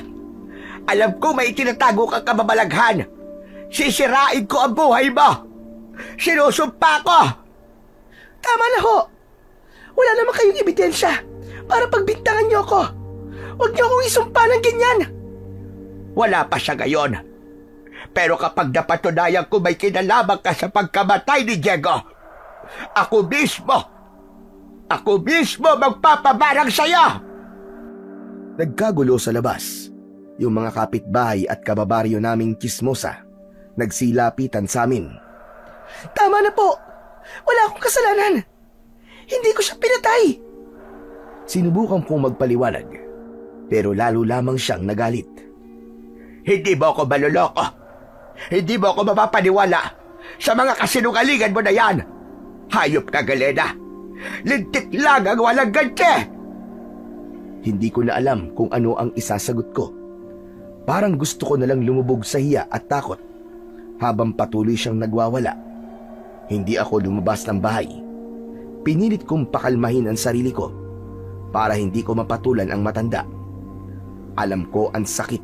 Alam ko may tinatago kang kababalaghan. Sisirain ko ang buhay mo. Sinusumpa ko. Tama na ho. Wala naman kayong ebidensya para pagbintangan nyo ako. Huwag nyo akong isumpa ng ganyan. Wala pa siya ngayon. Pero kapag napatunayan ko may kinalaman ka sa pagkamatay ni Diego, ako mismo magpapabarang sa'yo! Nagkagulo sa labas. Yung mga kapitbahay at kababaryo naming chismosa nagsilapitan sa amin. Tama na po. Wala akong kasalanan. Hindi ko siya pinatay. Sinubukan kong magpaliwanag, pero lalo lamang siyang nagalit. Hindi mo ako maloloko. Hindi mo ako mapapaniwala sa mga kasinungalingan mo na yan. Hayop ka, Galena. Lintik lang ang walang ganti. Hindi ko na alam kung ano ang isasagot ko. Parang gusto ko nalang lumubog sa hiya at takot habang patuloy siyang nagwawala. Hindi ako lumabas ng bahay. Pinilit kong pakalmahin ang sarili ko para hindi ko mapatulan ang matanda. Alam ko ang sakit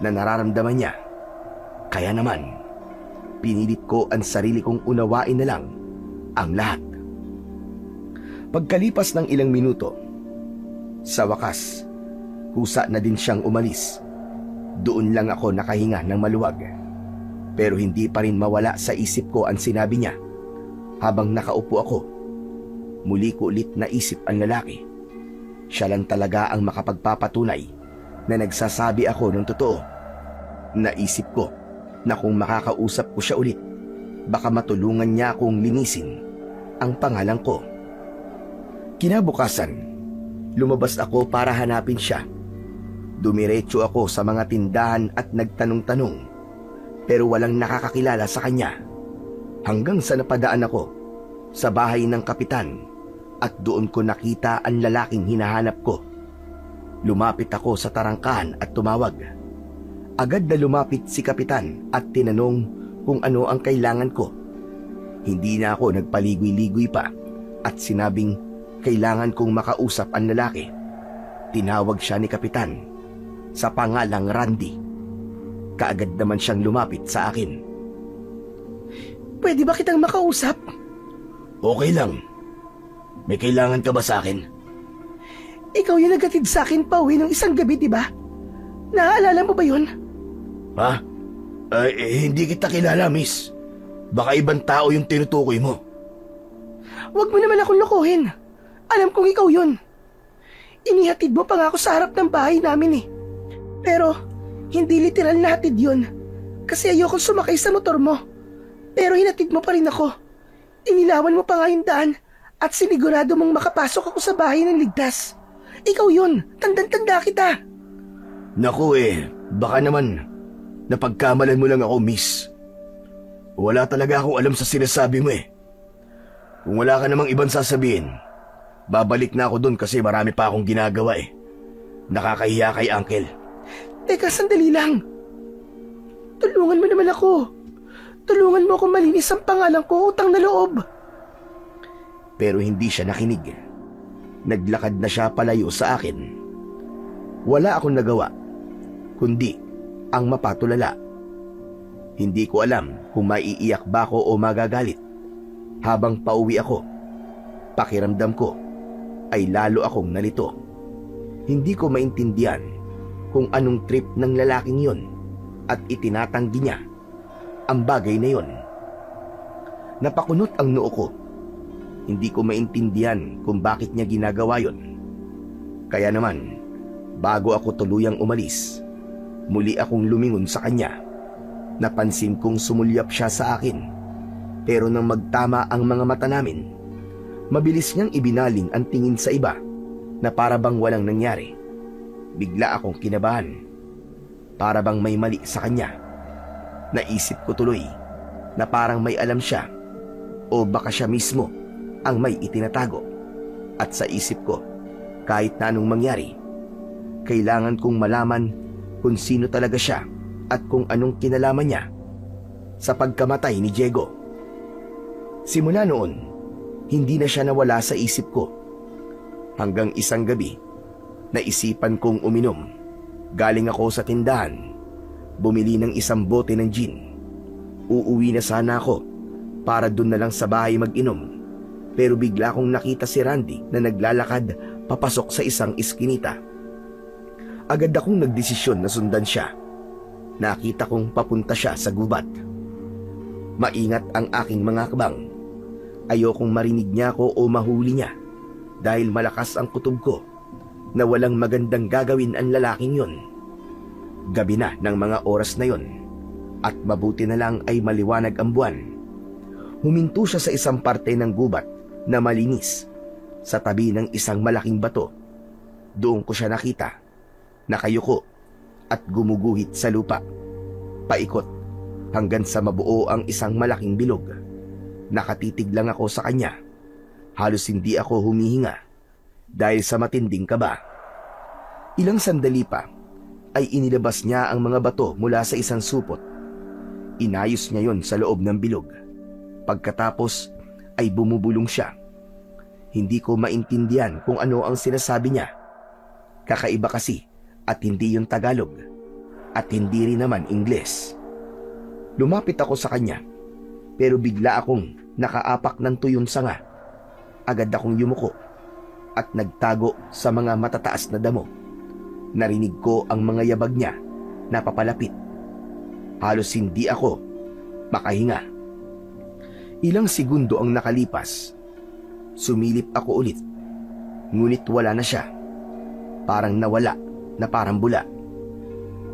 na nararamdaman niya. Kaya naman, pinilit ko ang sarili kong unawain na lang ang lahat. Pagkalipas ng ilang minuto, sa wakas, kusa na din siyang umalis. Doon lang ako nakahinga ng maluwag. Pero hindi pa rin mawala sa isip ko ang sinabi niya. Habang nakaupo ako, muli ko ulit naisip ang lalaki. Siya lang talaga ang makapagpapatunay na nagsasabi ako ng totoo. Naisip ko na kung makakausap ko siya ulit, baka matulungan niya akong linisin ang pangalan ko. Kinabukasan, lumabas ako para hanapin siya. Dumiretso ako sa mga tindahan at nagtanong-tanong, pero walang nakakakilala sa kanya. Hanggang sa napadaan ako sa bahay ng kapitan at doon ko nakita ang lalaking hinahanap ko. Lumapit ako sa tarangkahan at tumawag. Agad na lumapit si kapitan at tinanong kung ano ang kailangan ko. Hindi na ako nagpaligoy-ligoy pa at sinabing kailangan kong makausap ang lalaki. Tinawag siya ni kapitan sa pangalang Randy. Kaagad naman siyang lumapit sa akin. Pwede ba kitang makausap? Okay lang. May kailangan ka ba sa akin? Ikaw yung naghatid sa akin pa uwi ng isang gabi, di ba? Naaalala mo ba yun? Ha? Hindi kita kilala, miss. Baka ibang tao yung tinutukoy mo. Huwag mo naman akong lokohin. Alam kong ikaw yun. Inihatid mo pa nga ako sa harap ng bahay namin eh. Pero, hindi literal na hatid yun. Kasi ayokong sumakay sa motor mo. Pero hinatid mo pa rin ako. Inilawan mo pa nga yung daan at sinigurado mong makapasok ako sa bahay ng ligtas. Ikaw yun. Tandang-tanda kita. Naku baka naman napagkamalan mo lang ako, miss. Wala talaga akong alam sa sinasabi mo eh. Kung wala ka namang ibang sasabihin, babalik na ako doon kasi marami pa akong ginagawa eh. Nakakahiya kay Uncle. Teka, sandali lang. Tulungan mo naman ako. Tulungan mo akong malinis ang pangalan ko, utang na loob. Pero hindi siya nakinig. Naglakad na siya palayo sa akin. Wala akong nagawa, kundi ang mapatulala. Hindi ko alam kung maiiyak ba ako o magagalit. Habang pauwi ako, pakiramdam ko ay lalo akong nalito. Hindi ko maintindihan kung anong trip ng lalaking yon at itinatanggi niya ang bagay na yon. Napakunot ang noo ko. Hindi ko maintindihan kung bakit niya ginagawa yon. Kaya naman, bago ako tuluyang umalis, muli akong lumingon sa kanya. Napansin kong sumulyap siya sa akin. Pero nang magtama ang mga mata namin, mabilis niyang ibinaling ang tingin sa iba na para bang walang nangyari. Bigla akong kinabahan. Para bang may mali sa kanya. Naisip ko tuloy na parang may alam siya o baka siya mismo ang may itinatago. At sa isip ko, kahit na anong mangyari, kailangan kong malaman kung sino talaga siya at kung anong kinalaman niya sa pagkamatay ni Diego. Simula noon, hindi na siya nawala sa isip ko. Hanggang isang gabi, naisipan kong uminom. Galing ako sa tindahan, bumili ng isang bote ng gin. Uuwi na sana ako para dun na lang sa bahay mag-inom. Pero bigla kong nakita si Randy na naglalakad papasok sa isang iskinita. Agad akong nagdesisyon na sundan siya. Nakita kong papunta siya sa gubat. Maingat ang aking mga hakbang. Ayokong marinig niya ako o mahuli niya dahil malakas ang kutob ko na walang magandang gagawin ang lalaking yon. Gabi na ng mga oras na yon at mabuti na lang ay maliwanag ang buwan. Huminto siya sa isang parte ng gubat na malinis sa tabi ng isang malaking bato. Doon ko siya nakita, nakayuko at gumuguhit sa lupa. Paikot hanggang sa mabuo ang isang malaking bilog. Nakatitig lang ako sa kanya. Halos hindi ako humihinga dahil sa matinding kaba. Ilang sandali pa ay inilabas niya ang mga bato mula sa isang supot. Inayos niya yon sa loob ng bilog. Pagkatapos ay bumubulong siya. Hindi ko maintindihan kung ano ang sinasabi niya. Kakaiba kasi at hindi yung Tagalog at hindi rin naman Ingles. Lumapit ako sa kanya pero bigla akong nakaapak ng tuyong sanga. Agad akong yumuko at nagtago sa mga matataas na damo. Narinig ko ang mga yabag niya na papalapit. Halos hindi ako makahinga. Ilang segundo ang nakalipas. Sumilip ako ulit. Ngunit wala na siya. Parang nawala na parang bula.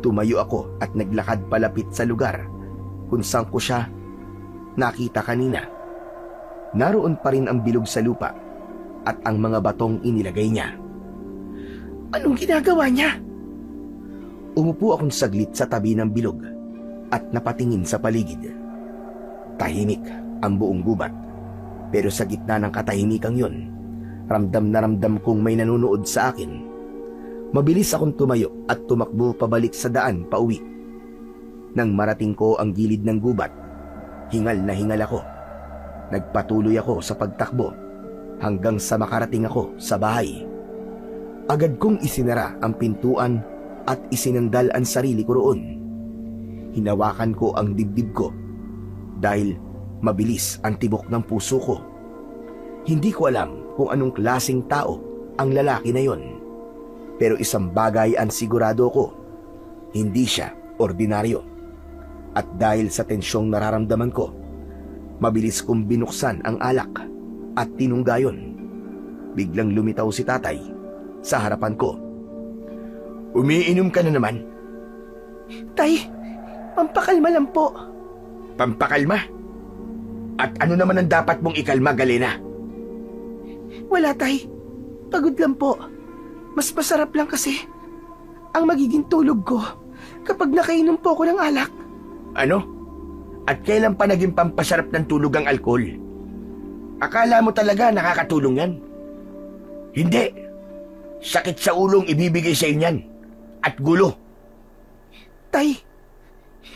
Tumayo ako at naglakad palapit sa lugar kung saan ko siya nakita kanina. Naroon pa rin ang bilog sa lupa at ang mga batong inilagay niya. Anong ginagawa niya? Umupo akong saglit sa tabi ng bilog at napatingin sa paligid. Tahimik ang buong gubat. Pero sa gitna ng katahimikang yon, ramdam na ramdam kong may nanonood sa akin. Mabilis akong tumayo at tumakbo pabalik sa daan pauwi. Nang marating ko ang gilid ng gubat, hingal na hingal ako. Nagpatuloy ako sa pagtakbo hanggang sa makarating ako sa bahay. Agad kong isinara ang pintuan at isinandal ang sarili ko roon. Hinawakan ko ang dibdib ko dahil mabilis ang tibok ng puso ko. Hindi ko alam kung anong klaseng tao ang lalaki na yon. Pero isang bagay ang sigurado ko. Hindi siya ordinaryo. At dahil sa tensyong nararamdaman ko, mabilis kong binuksan ang alak at tinunggayon. Biglang lumitaw si tatay sa harapan ko. Umiinom ka na naman? Tay, pampakalma lang po. Pampakalma? At ano naman ang dapat mong ikalma, Galena? Wala, tay. Pagod lang po. Mas masarap lang kasi ang magiging tulog ko kapag nakainom po ako ng alak. Ano? At kailan pa naging pampasarap ng tulog ang alkohol? Akala mo talaga nakakatulong yan? Hindi. Sakit sa ulong ibibigay sa inyan. At gulo. Tay,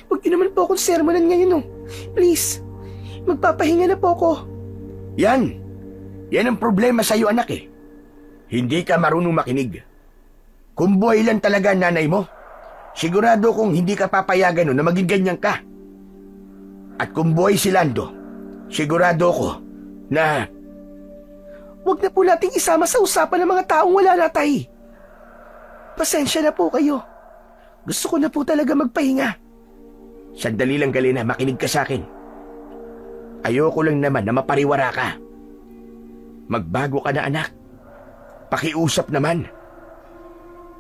huwag niyo naman po akong sermonan ngayon, oh. Please, magpapahinga na po ako. Yan. Yan ang problema sa iyo, anak eh. Hindi ka marunong makinig. Kung buhay lang talaga ang nanay mo, sigurado kong hindi ka papayagan na maging ganyan ka. At kung buhay si Lando, sigurado ko na... Huwag na po nating isama sa usapan ng mga taong wala na, tay. Pasensya na po kayo. Gusto ko na po talaga magpahinga. Sandali lang, Galena, makinig ka sa akin. Ayoko lang naman na mapariwara ka. Magbago ka na, anak. Pakiusap naman.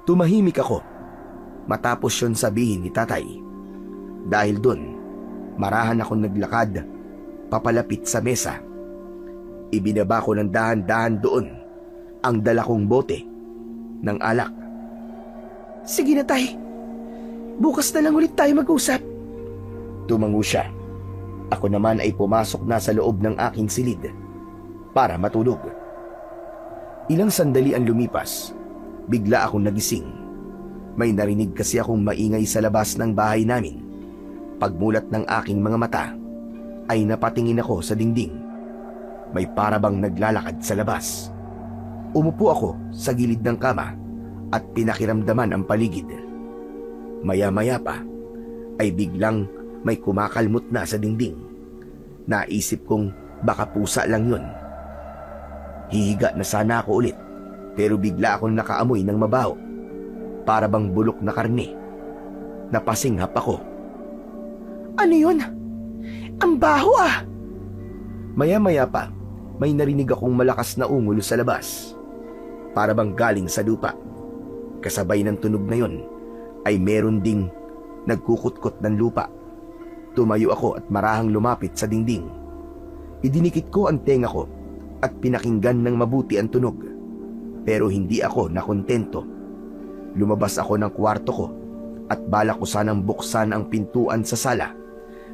Tumahimik ako matapos yon sabihin ni tatay. Dahil dun, marahan akong naglakad papalapit sa mesa. Ibinaba ko ng dahan-dahan doon ang dala kong bote ng alak. Sige na, tay. Bukas na lang ulit tayo mag-usap. Tumango siya. Ako naman ay pumasok na sa loob ng aking silid para matulog. Ilang sandali ang lumipas, bigla akong nagising. May narinig kasi akong maingay sa labas ng bahay namin. Pagmulat ng aking mga mata, ay napatingin ako sa dingding. May parabang naglalakad sa labas. Umupo ako sa gilid ng kama at pinakiramdaman ang paligid. Maya-maya pa, ay biglang may kumakalmot na sa dingding. Naisip kong baka pusa lang yun. Hihiga na sana ako ulit, pero bigla akong nakaamoy ng mabaho. Para bang bulok na karne. Napasinghap ako. Ano yun? Ang baho ah! Maya-maya pa, may narinig akong malakas na ungol sa labas. Para bang galing sa lupa. Kasabay ng tunog na yon, ay meron ding nagkukutkot ng lupa. Tumayo ako at marahang lumapit sa dingding. Idinikit ko ang tenga ko at pinakinggan ng mabuti ang tunog. Pero hindi ako nakontento. Lumabas ako ng kwarto ko at balak ko sanang buksan ang pintuan sa sala.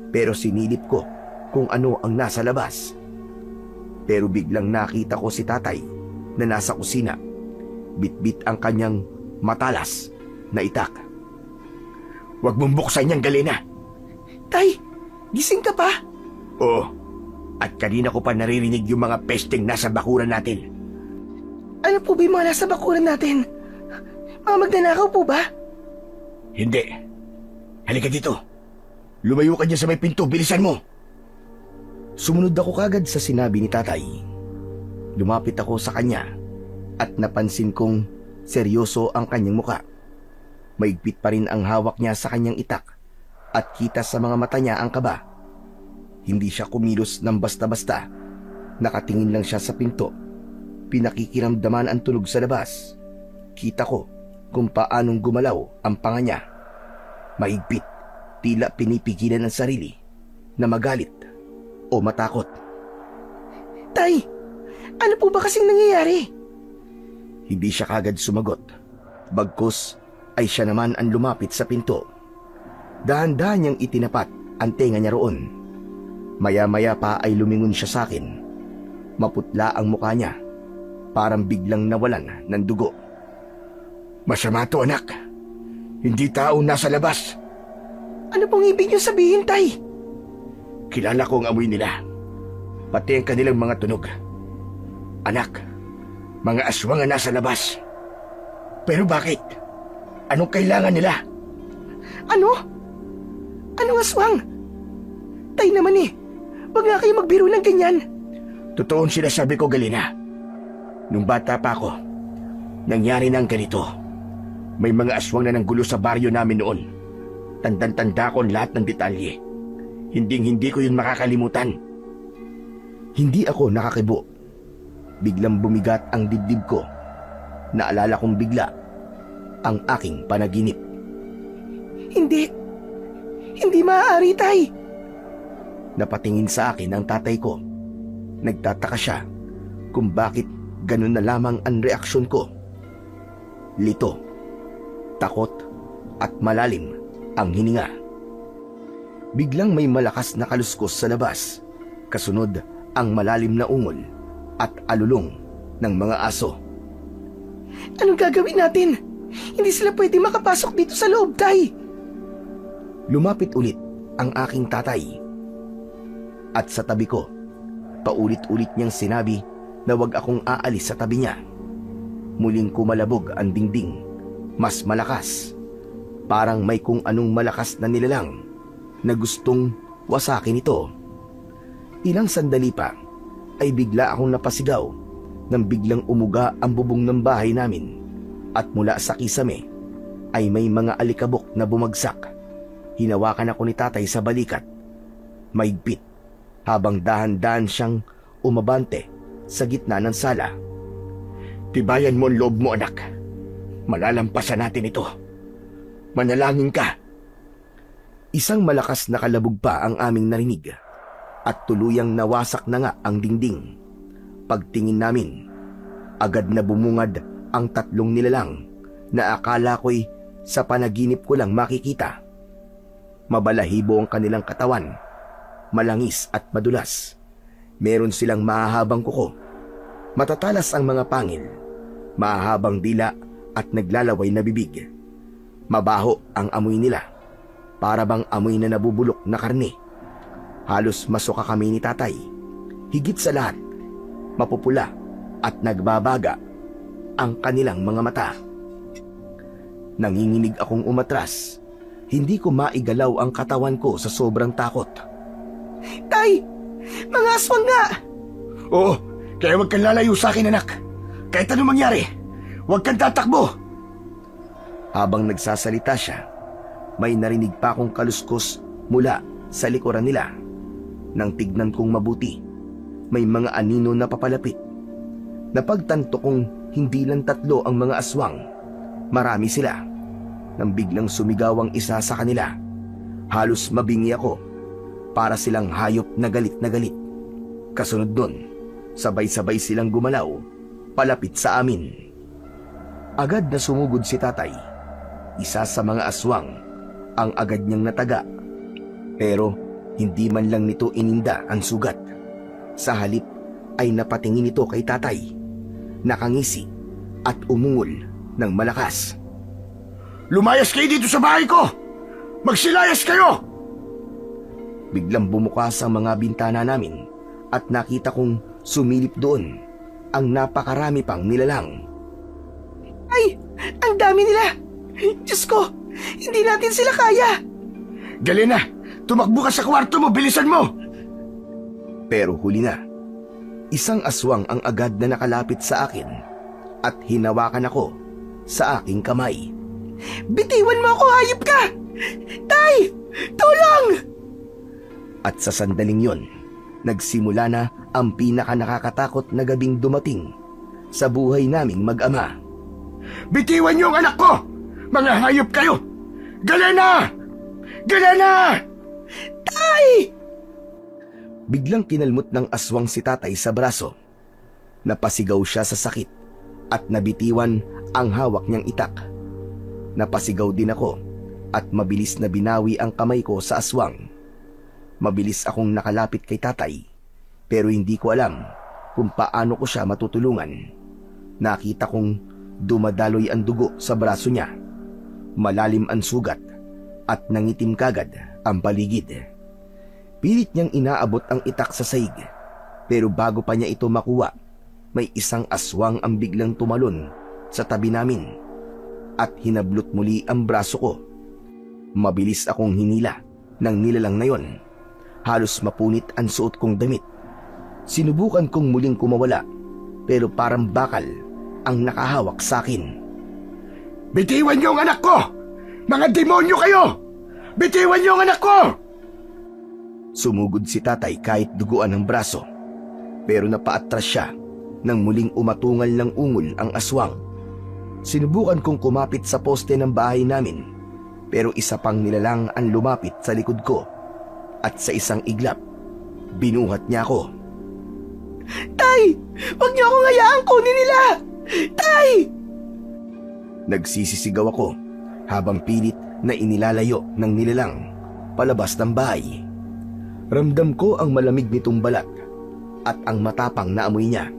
Pero sinilip ko kung ano ang nasa labas. Pero biglang nakita ko si tatay na nasa kusina. Bitbit ang kanyang matalas na itak. Huwag mong buksan yan, Galena. Tay, gising ka pa? Oo. At kanina ko pa naririnig yung mga pesteng nasa bakuran natin. Ano po ba yung mga nasa bakuran natin? Mga magnanakaw po ba? Hindi. Halika dito. Lumayo ka dyan sa may pinto. Bilisan mo. Sumunod ako kagad sa sinabi ni tatay. Lumapit ako sa kanya at napansin kong seryoso ang kanyang muka. Maigpit pa rin ang hawak niya sa kanyang itak at kita sa mga mata niya ang kaba. Hindi siya kumilos ng basta-basta. Nakatingin lang siya sa pinto. Pinakikiramdaman ang tunog sa labas. Kita ko kung paanong gumalaw ang panga niya. Maigpit, tila pinipigilan ang sarili na magalit o matakot. Tay, ano po ba kasing nangyayari? Hindi siya kagad sumagot. Bagkus ay siya naman ang lumapit sa pinto. Dahan-dahan niyang itinapat ang tenga niya roon. Maya-maya pa ay lumingon siya sa akin. Maputla ang mukha niya. Parang biglang nawalan ng dugo. Masama to, anak. Hindi tao nasa labas. Ano pong ibig niyo sabihin, Tay? Kilala ko ang amoy nila. Pati ang kanilang mga tunog. Anak, mga aswang ang nasa labas. Pero bakit? Anong kailangan nila? Ano? Anong aswang? Tay naman eh. Huwag nga kayo magbiro ng ganyan. Totoo ang sinasabi ko, Galina. Nung bata pa ako, nangyari ng ganito. May mga aswang na nanggulo sa baryo namin noon. Tandang-tanda ko ang lahat ng detalye. Hinding-hindi ko yun makakalimutan. Hindi ako nakakibo. Biglang bumigat ang dibdib ko. Naalala kong bigla ang aking panaginip. Hindi. Hindi maaari, Tay. Napatingin sa akin ang tatay ko. Nagtataka siya kung bakit ganun na lamang ang reaksyon ko. Lito, takot at malalim ang hininga. Biglang may malakas na kaluskos sa labas. Kasunod ang malalim na ungol at alulong ng mga aso. Anong gagawin natin? Hindi sila pwede makapasok dito sa loob, Tay. Lumapit ulit ang aking tatay. At sa tabi ko, paulit-ulit niyang sinabi na wag akong aalis sa tabi niya. Muling kumalabog ang dingding, mas malakas. Parang may kung anong malakas na nilalang na gustong wasakin ito. Ilang sandali pa ay bigla akong napasigaw nang biglang umuga ang bubong ng bahay namin at mula sa kisame ay may mga alikabok na bumagsak. Hinawakan ako ni tatay sa balikat. Maigpit habang dahan-dahan siyang umabante sa gitna ng sala. Tibayan mo ang loob mo, anak. Malalampasan natin ito. Manalangin ka. Isang malakas na kalabog pa ang aming narinig at tuluyang nawasak na nga ang dingding. Pagtingin namin, agad na bumungad ang tatlong nilalang na akala ko'y sa panaginip ko lang makikita. Mabalahibo ang kanilang katawan malangis at madulas. Meron silang mahahabang kuko. Matatalas ang mga pangil, mahahabang dila at naglalaway na bibig. Mabaho ang amoy nila, para bang amoy na nabubulok na karne. Halos masuka kami ni tatay. Higit sa lahat, mapupula at nagbabaga ang kanilang mga mata. Nanginginig akong umatras. Hindi ko maigalaw ang katawan ko sa sobrang takot. Tay! Mga aswang nga! Oo, kaya huwag kang lalayo sa akin, anak. Kahit anong mangyari, huwag kang tatakbo. Habang nagsasalita siya, may narinig pa akong kaluskos mula sa likuran nila. Nang tignan kong mabuti, may mga anino na papalapit. Napagtanto kong hindi lang 3 ang mga aswang. Marami sila. Nang biglang sumigaw ang isa sa kanila, halos mabingi ako. Para silang hayop na galit na galit. Kasunod nun, sabay-sabay silang gumalaw, palapit sa amin. Agad na sumugod si tatay. Isa sa mga aswang ang agad niyang nataga. Pero hindi man lang nito ininda ang sugat. Sa halip ay napatingin ito kay tatay. Nakangisi at umungol ng malakas. Lumayas kayo dito sa bahay ko! Magsilayas kayo! Biglang bumukas ang mga bintana namin at nakita kong sumilip doon ang napakarami pang nilalang. Ay! Ang dami nila! Diyos ko! Hindi natin sila kaya! Galena, tumakbo ka sa kwarto mo, bilisan mo! Pero huli na. Isang aswang ang agad na nakalapit sa akin at hinawakan ako sa aking kamay. Bitiwan mo ako, hayop ka! Tay! Tulong! At sa sandaling yon, nagsimula na ang pinaka nakakatakot na gabing dumating sa buhay naming mag-ama. Bitiwan niyo ang anak ko! Mga hayop kayo! Galena! Galena! Tay! Biglang kinalmot ng aswang si tatay sa braso. Napasigaw siya sa sakit at nabitiwan ang hawak niyang itak. Napasigaw din ako at mabilis na binawi ang kamay ko sa aswang. Mabilis akong nakalapit kay tatay, pero hindi ko alam kung paano ko siya matutulungan. Nakita kong dumadaloy ang dugo sa braso niya. Malalim ang sugat at nangitim kagad ang paligid. Pilit niyang inaabot ang itak sa saig, pero bago pa niya ito makuha, may isang aswang ang biglang tumalon sa tabi namin at hinablot muli ang braso ko. Mabilis akong hinila ng nilalang na yon. Halos mapunit ang suot kong damit. Sinubukan kong muling kumawala, pero parang bakal ang nakahawak sa akin. Bitiwan niyo ang anak ko! Mga demonyo kayo! Bitiwan niyo ang anak ko! Sumugod si tatay kahit duguan ang braso, pero napaatras siya nang muling umatungal ng ungol ang aswang. Sinubukan kong kumapit sa poste ng bahay namin, pero isa pang nilalang ang lumapit sa likod ko. At sa isang iglap, binuhat niya ako. Tay! Huwag niyo akong hayaang kunin nila! Tay! Nagsisisigaw ako habang pilit na inilalayo ng nilalang palabas ng bahay. Ramdam ko ang malamig nitong balat at ang matapang na amoy niya.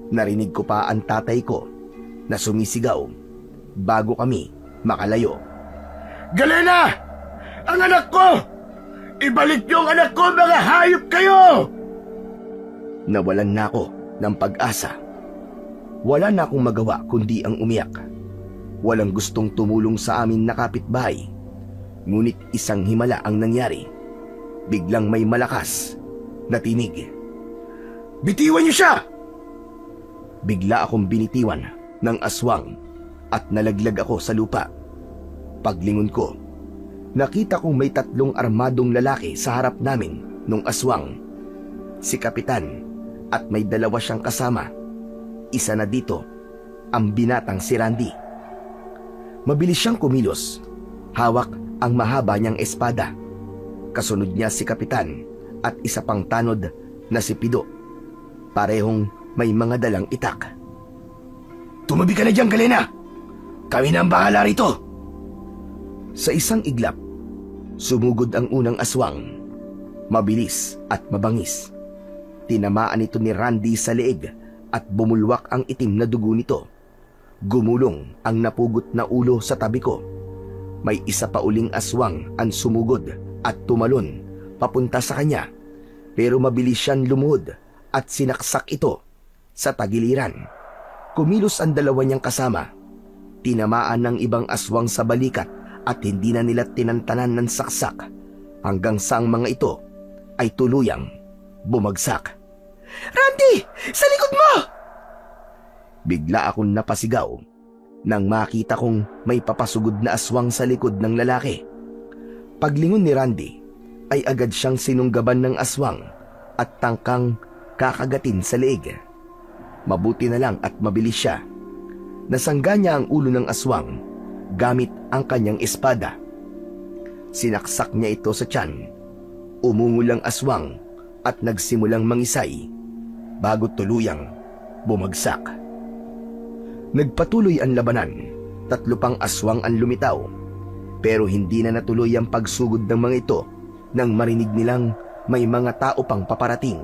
Narinig ko pa ang tatay ko na sumisigaw bago kami makalayo. Galena! Ang anak ko! Ibalik niyo ang anak ko, mga hayop kayo! Nawalan na ako ng pag-asa. Wala na akong magawa kundi ang umiyak. Walang gustong tumulong sa amin na kapitbahay. Ngunit isang himala ang nangyari. Biglang may malakas na tinig. Bitiwan niyo siya! Bigla akong binitiwan ng aswang at nalaglag ako sa lupa. Paglingon ko, nakita kong may 3 armadong lalaki sa harap namin nung aswang. Si Kapitan at may 2 siyang kasama. Isa na dito, ang binatang si Randy. Mabilis siyang kumilos. Hawak ang mahaba niyang espada. Kasunod niya si Kapitan at isa pang tanod na si Pido. Parehong may mga dalang itak. Tumabi ka na dyan, Galena! Kami na ang bahala rito! Sa isang iglap, sumugod ang unang aswang. Mabilis at mabangis. Tinamaan ito ni Randy sa leeg at bumulwak ang itim na dugo nito. Gumulong ang napugot na ulo sa tabi ko. May isa pa uling aswang ang sumugod at tumalon papunta sa kanya, pero mabilis siyang lumuhod at sinaksak ito sa tagiliran. Kumilos ang dalawa niyang kasama. Tinamaan ng ibang aswang sa balikat at hindi na nila tinantanan ng saksak hanggang sa ang mga ito ay tuluyang bumagsak. Randy! Sa likod mo! Bigla akong napasigaw nang makita kong may papasugod na aswang sa likod ng lalaki. Paglingon ni Randy ay agad siyang sinunggaban ng aswang at tangkang kakagatin sa leeg. Mabuti na lang at mabilis siya. Nasangga niya ang ulo ng aswang gamit ang kanyang espada. Sinaksak niya ito sa tiyan. Umungol ang aswang at nagsimulang mangisay bago tuluyang bumagsak. Nagpatuloy ang labanan. 3 pang aswang ang lumitaw. Pero hindi na natuloy ang pagsugod ng mga ito nang marinig nilang may mga tao pang paparating.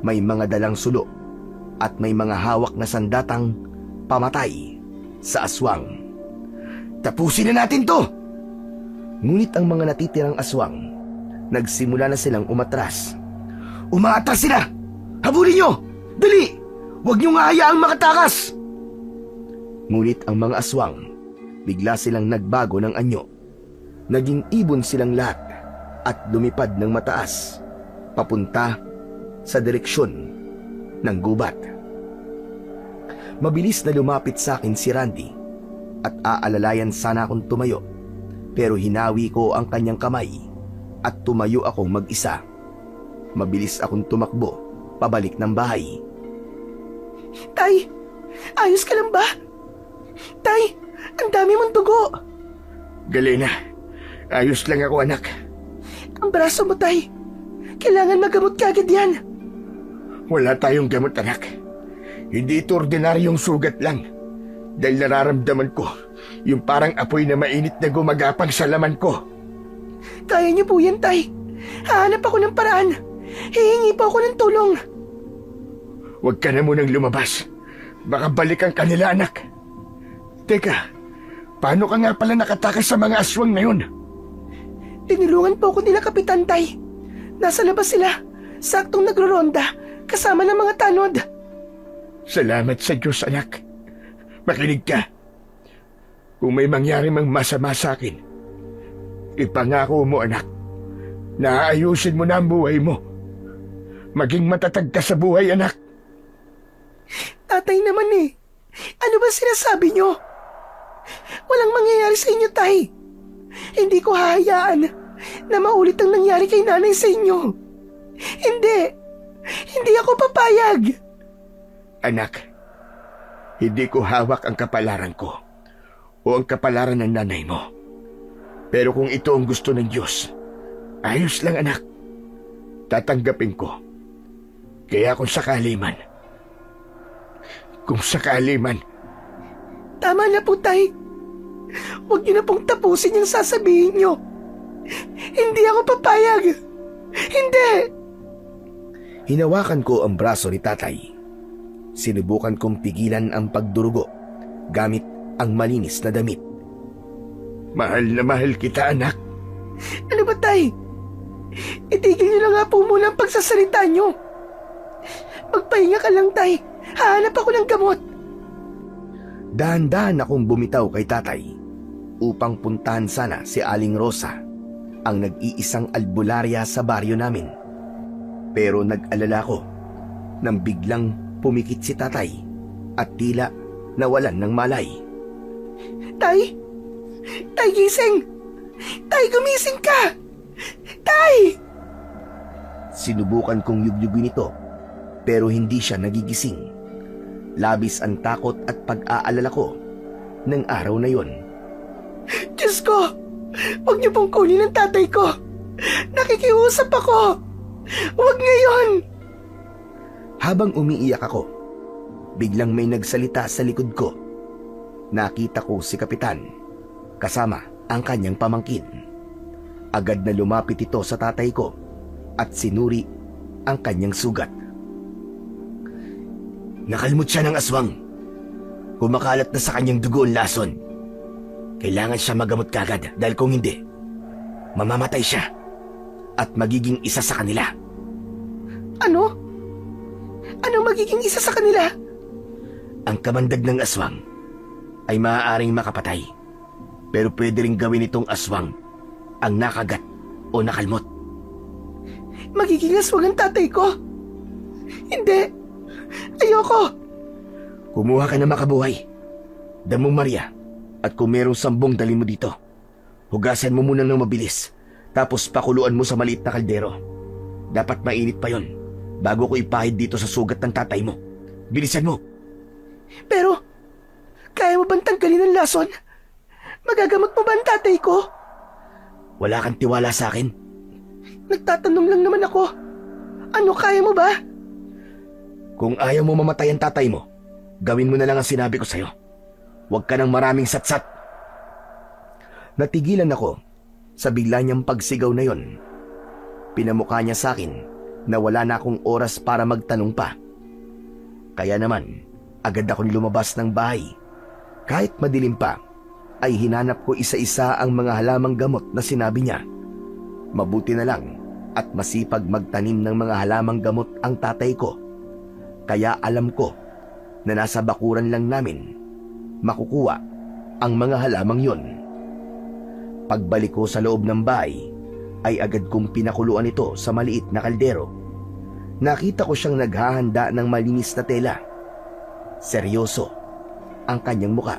May mga dalang sulo at may mga hawak na sandatang pamatay sa aswang. Tapusin na natin to! Ngunit ang mga natitirang aswang, nagsimula na silang umatras. Umaatras sila! Habulin nyo! Dali! Huwag nyo nga hayaang makatakas! Ngunit ang mga aswang, bigla silang nagbago ng anyo. Naging ibon silang lahat at lumipad ng mataas, papunta sa direksyon ng gubat. Mabilis na lumapit sa akin si Randy at aalalayan sana akong tumayo, pero hinawi ko ang kanyang kamay at tumayo akong mag-isa. Mabilis akong tumakbo pabalik ng bahay. Tay! Ayos ka lang ba? Tay! Ang dami mong dugo! Galena, ayos lang ako anak. Ang braso mo, Tay! Kailangan magamot ka agad yan! Wala tayong gamot anak. Hindi ito ordinaryong sugat lang. Dahil nararamdaman ko yung parang apoy na mainit na gumagapang sa laman ko. Kaya niyo po yan, Tay! Hahanap ako ng paraan! Hihingi po ako ng tulong! Huwag ka na munang lumabas. Baka balikan ka nila anak. Teka, paano ka nga pala nakatakas sa mga aswang na yun? Tinulungan po ako nila Kapitan, Tay. Nasa labas sila, saktong nagro-ronda, kasama ng mga tanod. Salamat sa Diyos anak. Makinig ka. Kung may mangyari mang masama sa akin, ipangako mo anak, na aayusin mo na ang buhay mo. Maging matatag ka sa buhay anak. Tatay naman eh. Ano ba sinasabi niyo? Walang mangyayari sa inyo, Tay. Hindi ko hahayaan na maulit ang nangyari kay nanay sa inyo. Hindi. Hindi ako papayag. Anak, hindi ko hawak ang kapalaran ko o ang kapalaran ng nanay mo. Pero kung ito ang gusto ng Diyos, ayos lang anak. Tatanggapin ko. Kaya kung sakali man, Tama na po, Tay. Huwag niyo na pong tapusin yung sasabihin niyo. Hindi ako papayag. Hindi! Hinawakan ko ang braso ni tatay. Sinubukan kong pigilan ang pagdurugo gamit ang malinis na damit. mahal na mahal kita anak. Ano ba, Tay? Itigil niyo na nga po muna ang pagsasalita niyo. Magpahinga ka lang, Tay. Hahanap ako ng gamot. Dahan-dahan akong bumitaw kay tatay upang puntahan sana si Aling Rosa, ang nag-iisang albularya sa baryo namin. Pero nag-alala ko nang biglang pumikit si tatay at tila nawalan ng malay. Tay! Tay, gising! Tay, gumising ka! Tay! Sinubukan kong yugyugin ito pero hindi siya nagigising. Labis ang takot at pag-aalala ko ng araw na yon. Diyos ko! Huwag niyo pong kunin ang tatay ko! Nakikiusap ako! Huwag ngayon! Habang umiiyak ako, biglang may nagsalita sa likod ko. Nakita ko si Kapitan, kasama ang kanyang pamangkin. Agad na lumapit ito sa tatay ko at sinuri ang kanyang sugat. Nakalmot siya ng aswang. Kumakalat na sa kanyang dugo ang lason. Kailangan siya magamot kagad dahil kung hindi, mamamatay siya at magiging isa sa kanila. Ano? Anong magiging isa sa kanila? Ang kamandag ng aswang ay maaaring makapatay. Pero pwede rin gawin itong aswang ang nakagat o nakalmot. Magiging aswang ang tatay ko? Hindi. Ayoko. Kumuha ka na makabuhay. Damong Maria, at kung merong sambong dalhin mo dito. Hugasan mo muna ng mabilis, tapos pakuluan mo sa maliit na kaldero. Dapat mainit pa yon bago ko ipahid dito sa sugat ng tatay mo. Bilisan mo. Pero, kaya mo bang tanggalin ang lason? Magagamot mo ba ang tatay ko? Wala kang tiwala sa akin? Nagtatanong lang naman ako. Ano, kaya mo ba? Kung ayaw mo mamatay ang tatay mo, gawin mo na lang ang sinabi ko sa'yo. Huwag ka ng maraming satsat. Natigilan ako sa bigla niyang pagsigaw na yon. Pinamukha niya sa akin na wala na akong oras para magtanong pa. Kaya naman, agad akong lumabas ng bahay. Kahit madilim pa, ay hinanap ko isa-isa ang mga halamang gamot na sinabi niya. Mabuti na lang at masipag magtanim ng mga halamang gamot ang tatay ko. Kaya alam ko na nasa bakuran lang namin makukuha ang mga halamang yon. Pagbalik ko sa loob ng bahay, ay agad kong pinakuluan ito sa maliit na kaldero. Nakita ko siyang naghahanda ng malinis na tela. Seryoso ang kanyang muka.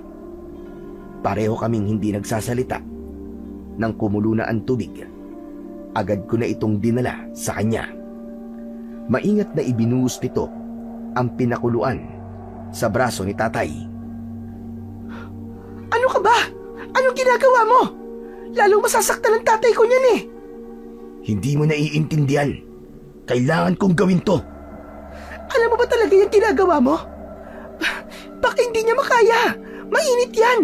Pareho kaming hindi nagsasalita. Nang kumulo na ang tubig, agad ko na itong dinala sa kanya. Maingat na ibinuhos nito ang pinakuluan sa braso ni tatay. Ano ka ba? Anong ginagawa mo? Lalong masasaktan ang tatay ko niyan eh. Hindi mo naiintindihan. Kailangan kong gawin to. Alam mo ba talaga yung ginagawa mo? Baka hindi niya makaya. Mainit yan.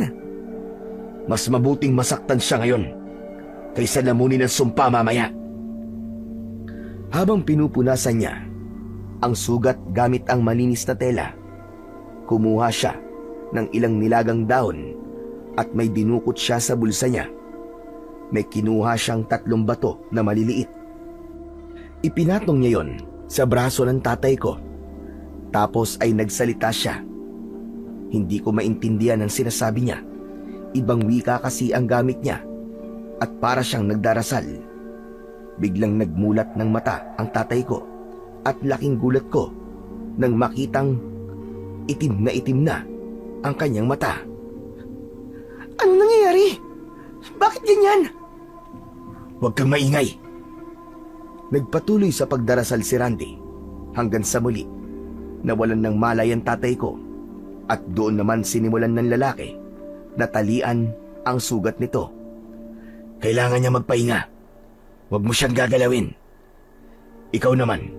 Mas mabuting masaktan siya ngayon kaysa lamunin ang sumpa mamaya. Habang pinupunasan niya ang sugat gamit ang malinis na tela, kumuha siya ng ilang nilagang dahon at may dinukot siya sa bulsa niya. May kinuha siyang 3 bato na maliliit. Ipinatong niya yon sa braso ng tatay ko. Tapos ay nagsalita siya. Hindi ko maintindihan ang sinasabi niya. Ibang wika kasi ang gamit niya at para siyang nagdarasal. Biglang nagmulat ng mata ang tatay ko at laking gulat ko nang makitang itim na ang kanyang mata. Ano nangyayari? Bakit ganyan? Huwag kang maingay. Nagpatuloy sa pagdarasal si Randy hanggang sa muli nawalan ng malay ang tatay ko at doon naman sinimulan ng lalaki na talian ang sugat nito. Kailangan niya magpahinga. Huwag mo siyang gagalawin. Ikaw naman,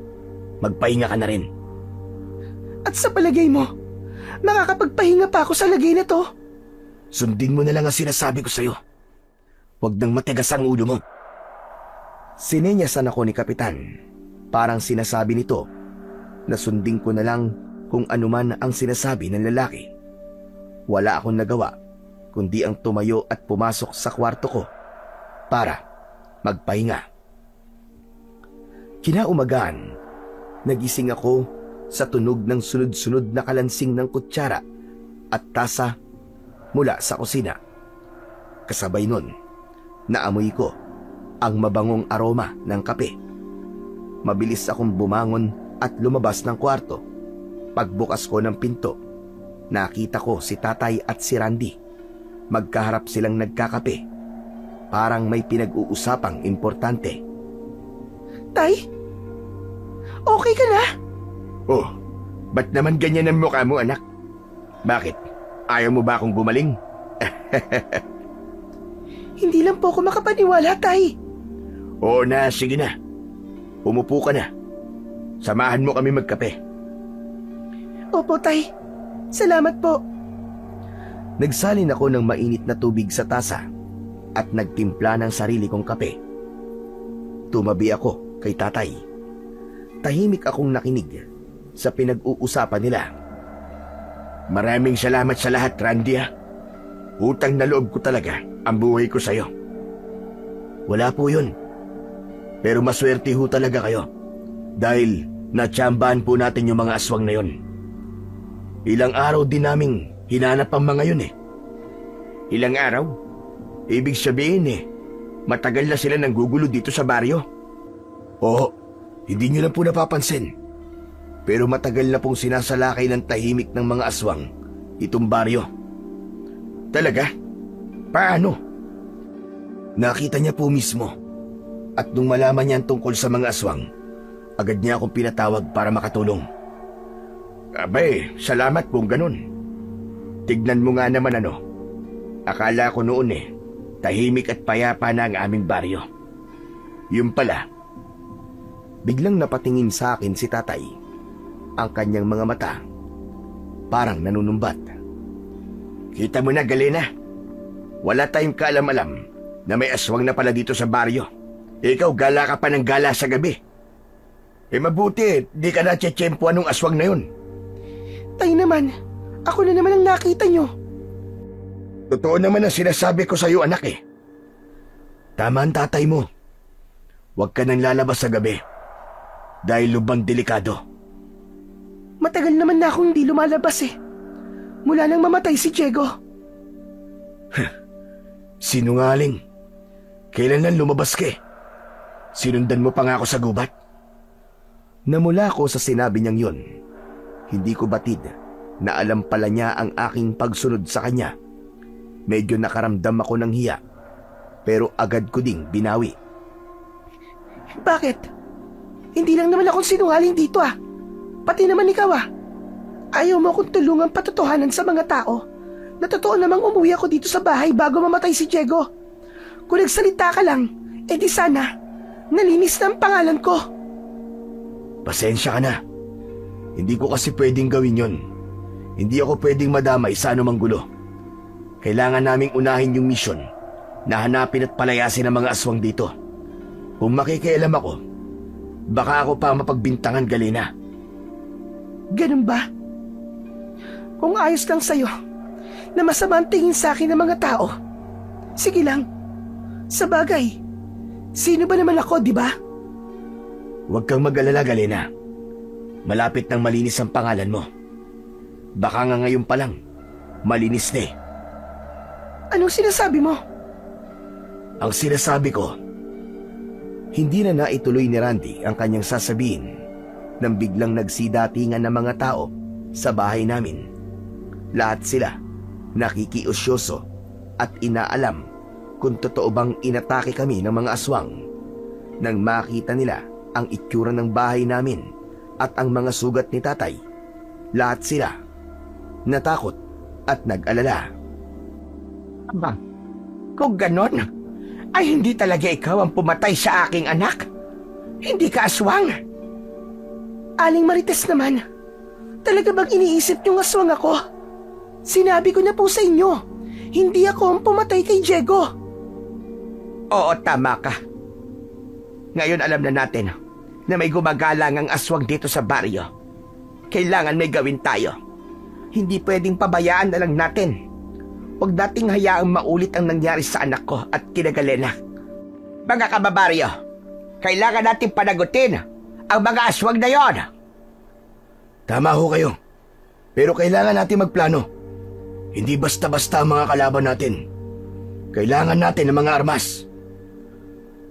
magpahinga ka na rin. At sa palagay mo, makakapagpahinga pa ako sa lagay na to? Sundin mo na lang ang sinasabi ko sa'yo. Huwag nang matigas ang ulo mo. Sinenyasan ako ni Kapitan. Parang sinasabi nito na sundin ko na lang kung anuman ang sinasabi ng lalaki. Wala akong nagawa kundi ang tumayo at pumasok sa kwarto ko para magpahinga. Kinaumagahan, nagising ako sa tunog ng sunod-sunod na kalansing ng kutsara at tasa mula sa kusina. Kasabay nun, naamoy ko ang mabangong aroma ng kape. Mabilis akong bumangon at lumabas ng kwarto. Pagbukas ko ng pinto, nakita ko si tatay at si Randy. Magkaharap silang nagkakape. Parang may pinag-uusapang importante. Tay? Okay ka na? Oh, ba't naman ganyan ang mukha mo, anak? Bakit? Ayaw mo ba akong gumaling? Hindi lang po ako makapaniwala, Tay. Oo na, sige na. Umupo ka na. Samahan mo kami magkape. Opo, Tay. Salamat po. Nagsalin ako ng mainit na tubig sa tasa at nagtimpla ng sarili kong kape. Tumabi ako kay tatay. Tahimik akong nakinig sa pinag-uusapan nila. Maraming salamat sa lahat, Randy ha. Utang na loob ko talaga ang buhay ko sa'yo. Wala po yun. Pero maswerte ho talaga kayo. Dahil natsambahan po natin yung mga aswang na yun. Ilang araw din naming hinanap ang mga yun eh. Ilang araw? Ibig sabihin matagal na sila nanggugulo dito sa baryo. Oo, hindi nyo lang po napapansin. Pero matagal na pong sinasalakay ng tahimik ng mga aswang itong baryo. Talaga? Paano? Nakita niya po mismo. At nung malaman niya ang tungkol sa mga aswang, agad niya akong pinatawag para makatulong. Abay, salamat kung ganun. Tignan mo nga naman Akala ko noon tahimik at payapa na ang aming baryo. Yung pala. Biglang napatingin sa akin si tatay. Ang kanyang mga mata parang nanunumbat. Kita mo na, Galena. Wala tayong kaalam-alam na may aswang na pala dito sa baryo. Ikaw gala ka pa ng gala sa gabi. Mabuti, di ka na tsetsempuan ng aswang na yun. Tay naman, ako na naman ang nakita nyo. Totoo naman ang sinasabi ko sa iyo, anak Tama ang tatay mo. Huwag ka nang lalabas sa gabi. Dahil lubang delikado. Matagal naman na akong hindi lumalabas Mula nang mamatay si Diego. Sinungaling. Kailan lang lumabas ka? Sinundan mo pa nga ako sa gubat. Namula ako sa sinabi niyang yun. Hindi ko batid na alam pala niya ang aking pagsunod sa kanya. Medyo nakaramdam ako ng hiya, pero agad ko ding binawi. Bakit? Hindi lang naman akong sinungaling dito Pati naman ikaw Ayaw mo akong tulungan patotohanan sa mga tao na totoo namang umuwi ako dito sa bahay bago mamatay si Diego. Kung nagsalita ka lang, di sana nalinis na ang pangalan ko. Pasensya ka na. Hindi ko kasi pwedeng gawin yon. Hindi ako pwedeng madamay sa anumang gulo. Kailangan naming unahin yung misyon na hanapin at palayasin ang mga aswang dito. Kung makikialam ako, baka ako pa mapagbintangan, Galena. Ganun ba? Kung ayos lang sa'yo na masama ang tingin sa akin ng mga tao, sige lang. Sa bagay, sino ba naman ako, di ba? Huwag kang mag-alala, Galena. Malapit nang malinis ang pangalan mo. Baka nga ngayon pa lang, malinis na Anong sinasabi mo? Ang sinasabi ko, hindi na naituloy ni Randy ang kanyang sasabihin nang biglang nagsidatingan ng mga tao sa bahay namin. Lahat sila nakikiusyoso at inaalam kung totoo bang inatake kami ng mga aswang. Nang makita nila ang itsura ng bahay namin at ang mga sugat ni tatay, lahat sila natakot at nag-alala. Aba, kung ganon, ay hindi talaga ikaw ang pumatay sa aking anak. Hindi ka aswang. Aling Marites naman, talaga bang iniisip niyong aswang ako? Sinabi ko na po sa inyo, hindi ako ang pumatay kay Diego. Oo, tama ka. Ngayon alam na natin na may gumagalang ang aswang dito sa baryo. Kailangan may gawin tayo. Hindi pwedeng pabayaan na lang natin. Huwag nating hayaang maulit ang nangyari sa anak ko at kina Galena. Mga kababaryo, kailangan nating panagutin ang mga aswang na yon. Tama ho kayo. Pero kailangan natin magplano. Hindi basta-basta ang mga kalaban natin. Kailangan natin ng mga armas.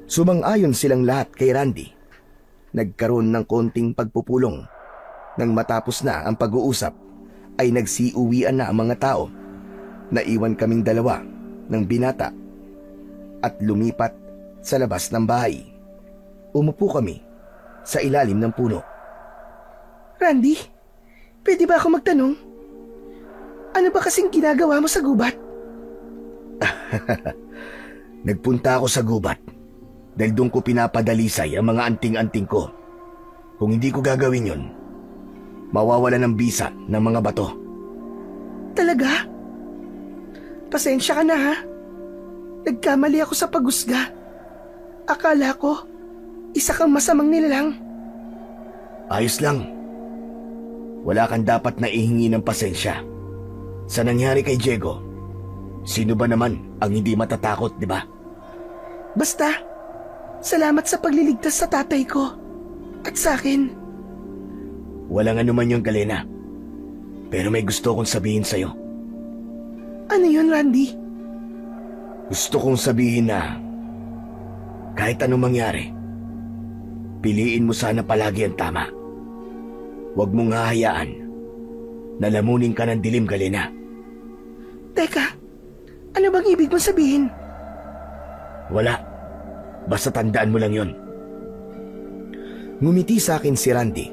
Sumang-ayon silang lahat kay Randy. Nagkaroon ng konting pagpupulong. Nang matapos na ang pag-uusap, ay nagsiuwian na ang mga tao. Naiwan kaming dalawa ng binata at lumipat sa labas ng bahay. Umupo kami sa ilalim ng puno. Randy, pwede ba ako magtanong? Ano ba kasing ginagawa mo sa gubat? Nagpunta ako sa gubat dahil doon ko pinapadalisay ang mga anting-anting ko. Kung hindi ko gagawin yon, mawawala ng bisa ng mga bato. Talaga? Pasensya ka na Nagkamali ako sa paghusga. Akala ko, Isa kang masamang nilalang. Ayos lang. Wala kang dapat na ihingi ng pasensya. Sa nangyari kay Diego, sino ba naman ang hindi matatakot, di ba? Basta, salamat sa pagliligtas sa tatay ko. At sa akin. Walang anuman yung Galena. Pero may gusto kong sabihin sa'yo. Ano yun, Randy? Gusto kong sabihin na kahit anong mangyari, piliin mo sana palagi ang tama. Huwag mong hahayaan na lamunin ka ng dilim, Galena. Teka, ano bang ibig mong sabihin? Wala. Basta tandaan mo lang yon. Ngumiti sa akin si Randy,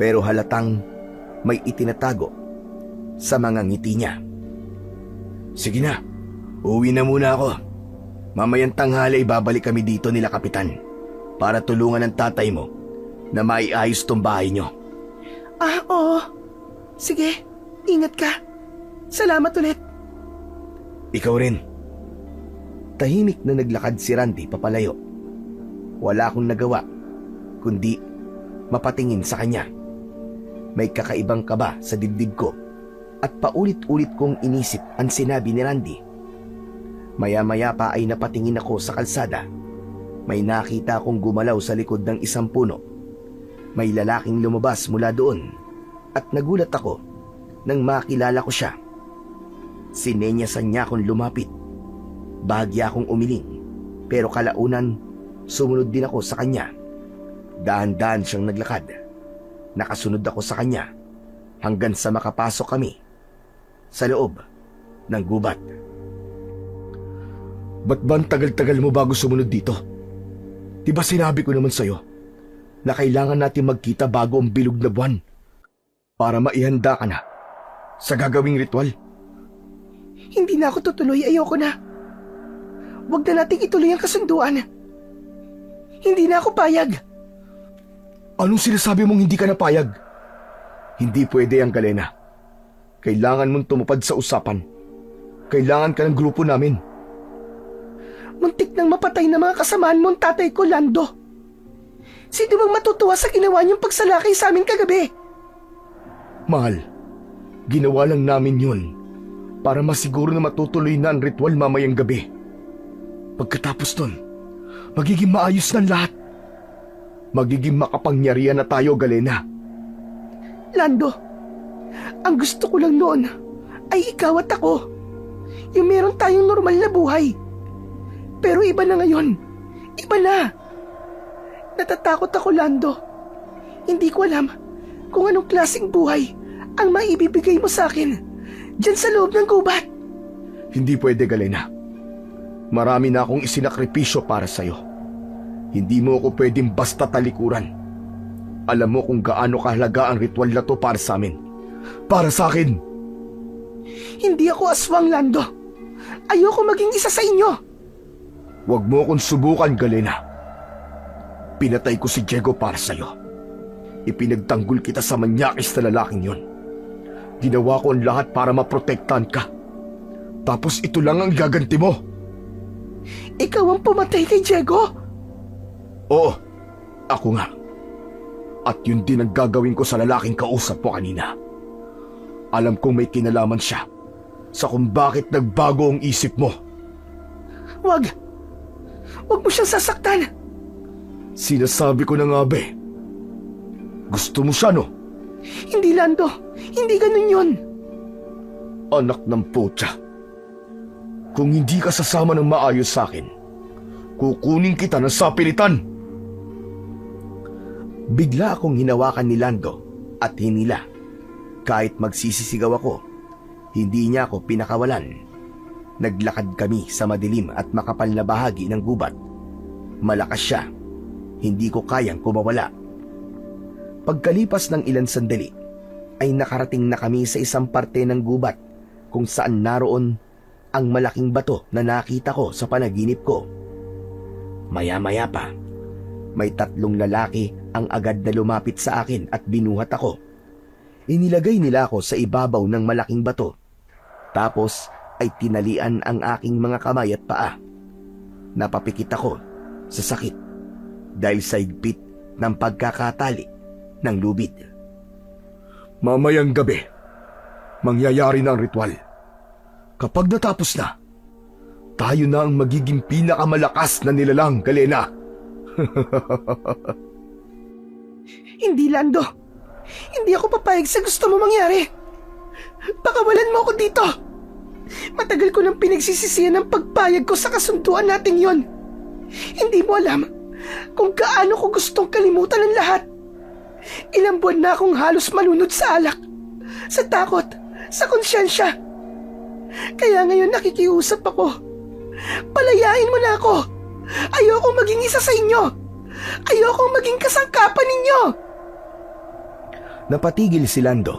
pero halatang may itinatago sa mga ngiti niya. Sige na, uwi na muna ako. Mamayang tanghali babalik kami dito nila Kapitan para tulungan ang tatay mo na maiayos tong bahay nyo. Oo. Sige, ingat ka. Salamat ulit. Ikaw rin. Tahimik na naglakad si Randy papalayo. Wala akong nagawa, kundi mapatingin sa kanya. May kakaibang kaba sa dibdib ko at paulit-ulit kong inisip ang sinabi ni Randy. Maya-maya pa ay napatingin ako sa kalsada. May nakita akong gumalaw sa likod ng isang puno. May lalaking lumabas mula doon at nagulat ako nang makilala ko siya. Sinenyasan niya akong lumapit. Bahagya akong umiling, pero kalaunan sumunod din ako sa kanya. Dahan-dahan siyang naglakad. Nakasunod ako sa kanya hanggang sa makapasok kami sa loob ng gubat. Ba't ba ang tagal-tagal mo bago sumunod dito? Diba sinabi ko naman sa'yo na kailangan natin magkita bago ang bilog na buwan para maihanda ka na sa gagawing ritual? Hindi na ako tutuloy, ayoko na. Huwag na nating ituloy ang kasunduan. Hindi na ako payag. Anong sinasabi mong hindi ka napayag? Hindi pwede ang Galena. Kailangan mong tumupad sa usapan. Kailangan ka ng grupo namin. Muntik nang mapatay na mga kasamaan mong tatay ko, Lando. Sino bang matutuwa sa ginawa niyong pagsalakay sa amin kagabi? Mahal, ginawa lang namin yun para masiguro na matutuloy na ang ritual mamayang gabi. Pagkatapos nun, magiging maayos na lahat. Magiging makapangyarihan na tayo, Galena. Lando, ang gusto ko lang noon ay ikaw at ako. Yung meron tayong normal na buhay. Pero iba na ngayon. Iba na. Natatakot ako, Lando. Hindi ko alam kung anong klaseng buhay ang maibibigay mo sa akin dyan sa loob ng gubat. Hindi pwede, Galena. Marami na akong isinakripisyo para sa'yo. Hindi mo ako pwedeng basta talikuran. Alam mo kung gaano kahalaga ang ritual na to para sa amin. Para sa akin. Hindi ako aswang, Lando. Ayoko maging isa sa inyo. Huwag mo akong subukan, Galena. Pinatay ko si Diego para sa'yo. Ipinagtanggol kita sa manyakis na lalaking yon. Ginawa ko ang lahat para maprotektahan ka. Tapos ito lang ang gaganti mo. Ikaw ang pumatay kay Diego? Oo, ako nga. At yun din ang gagawin ko sa lalaking kausap mo kanina. Alam kong may kinalaman siya sa kung bakit nagbago ang isip mo. Wag mo siyang sasaktan. Sinasabi ko na nga, be. Gusto mo siya, no? Hindi, Lando. Hindi ganun yun. Anak ng putya. Kung hindi ka sasama ng maayos sa akin, kukunin kita ng sapilitan. Bigla akong hinawakan ni Lando at hinila. Kahit magsisisigaw ako, hindi niya ako pinakawalan. Naglakad kami sa madilim at makapal na bahagi ng gubat. Malakas siya. Hindi ko kayang kumawala. Pagkalipas ng ilang sandali, ay nakarating na kami sa isang parte ng gubat kung saan naroon ang malaking bato na nakita ko sa panaginip ko. Maya-maya pa, may 3 lalaki ang agad na lumapit sa akin at binuhat ako. Inilagay nila ako sa ibabaw ng malaking bato. Tapos ay tinalian ang aking mga kamay at paa. Napapikit ako sa sakit. dahil sa higpit ng pagkakatali ng lubid. Mamayang gabi, mangyayari na ang ritual. Kapag natapos na, tayo na ang magiging pinakamalakas na nilalang, Galena. Hindi, Lando. Hindi ako papayag sa gusto mo mangyari. Pakawalan mo ako dito. Matagal ko nang pinagsisisihan ang pagpayag ko sa kasunduan nating yon. Hindi mo alam kung gaano ko gustong kalimutan ang lahat. Ilang buwan na akong halos malunod sa alak, sa takot, sa konsyensya. Kaya ngayon nakikiusap ako. Palayain mo na ako. Ayokong maging isa sa inyo. Ayokong maging kasangkapan ninyo. Napatigil si Lando.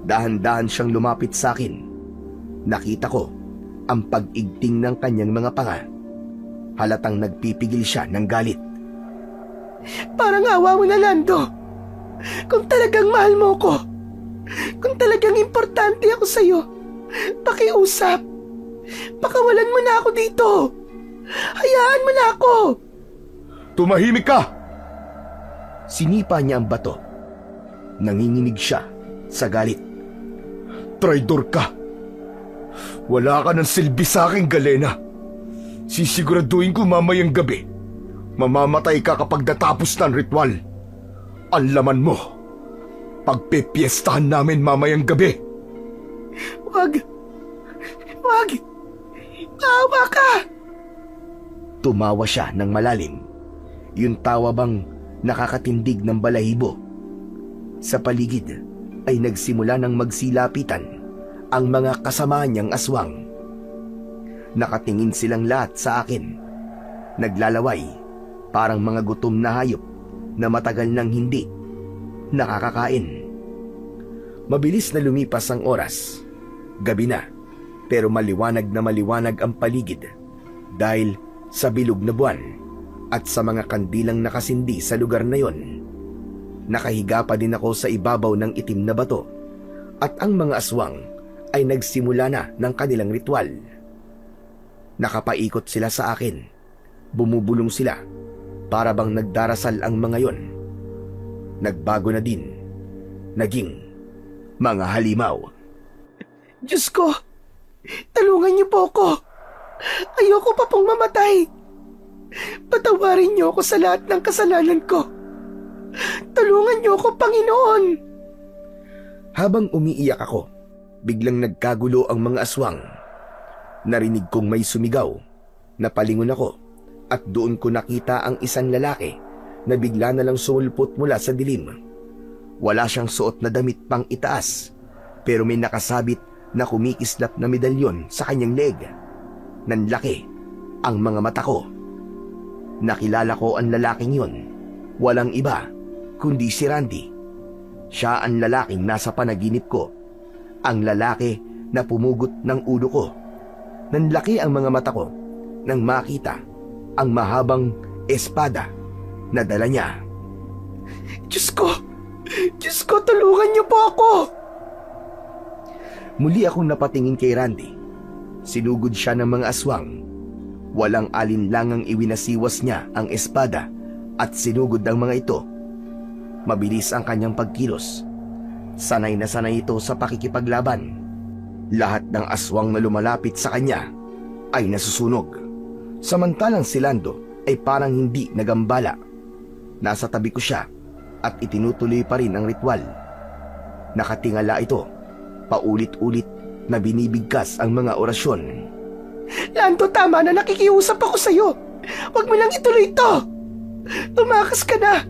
Dahan-dahan siyang lumapit sa akin. Nakita ko ang pag-igting ng kanyang mga panga. Halatang nagpipigil siya ng galit. Parang awa mo na, Lando. Kung talagang mahal mo ko, kung talagang importante ako sa'yo, pakiusap. Pakawalan mo na ako dito. Hayaan mo na ako. Tumahimik ka! Sinipa niya ang bato. Nanginginig siya sa galit. Traidor ka! Wala ka ng silbi sa akin, Galena. Sisiguraduhin ko mamayang gabi. Mamamatay ka kapag natapos na ang ritual. Ang laman mo. Pagpipiestahan namin mamayang gabi. Wag. Wag. Maawa ka. Tumawa siya ng malalim. Yung tawa bang nakakatindig ng balahibo. Sa paligid ay nagsimula ng magsilapitan ang mga kasama niyang aswang. Nakatingin silang lahat sa akin. Naglalaway, parang mga gutom na hayop na matagal nang hindi nakakakain. Mabilis na lumipas ang oras. Gabi na, pero maliwanag na maliwanag ang paligid dahil sa bilog na buwan at sa mga kandilang nakasindi sa lugar na yon. Nakahiga pa din ako sa ibabaw ng itim na bato at ang mga aswang ay nagsimula na ng kanilang ritual. Nakapaikot sila sa akin. Bumubulong sila para bang nagdarasal ang mga yon. Nagbago na din. Naging mga halimaw. Diyos ko, tulungan niyo po ako. Ayoko pa pong mamatay. Patawarin niyo ako sa lahat ng kasalanan ko. Tulungan niyo ako, Panginoon. Habang umiiyak ako, biglang nagkagulo ang mga aswang. Narinig kong may sumigaw. Napalingon ako at doon ko nakita ang isang lalaki na bigla na lang sumulpot mula sa dilim. Wala siyang suot na damit pang itaas, pero may nakasabit na kumikislap na medalyon sa kanyang leg. Nanlaki ang mga mata ko. Nakilala ko ang lalaking yon. Walang iba kundi si Randy. Siya ang lalaking nasa panaginip ko. Ang lalaki na pumugot ng ulo ko. Nanlaki ang mga mata ko nang makita ang mahabang espada na dala niya. Diyos ko, tulungan niyo po ako. Muli akong napatingin kay Randy. Sinugod siya ng mga aswang. Walang alinlangang iwinasiwas niya ang espada at sinugod ang mga ito. Mabilis ang kanyang pagkilos. Sanay na sanay ito sa pakikipaglaban. Lahat ng aswang na lumalapit sa kanya ay nasusunog. Samantalang si Lando ay parang hindi nagambala. Nasa tabi ko siya at itinutuloy pa rin ang ritual. Nakatingala ito. Paulit-ulit na binibigkas ang mga orasyon. Lando, tama na, nakikiusap ako sa'yo. Huwag mo lang ituloy ito. Tumakas ka na.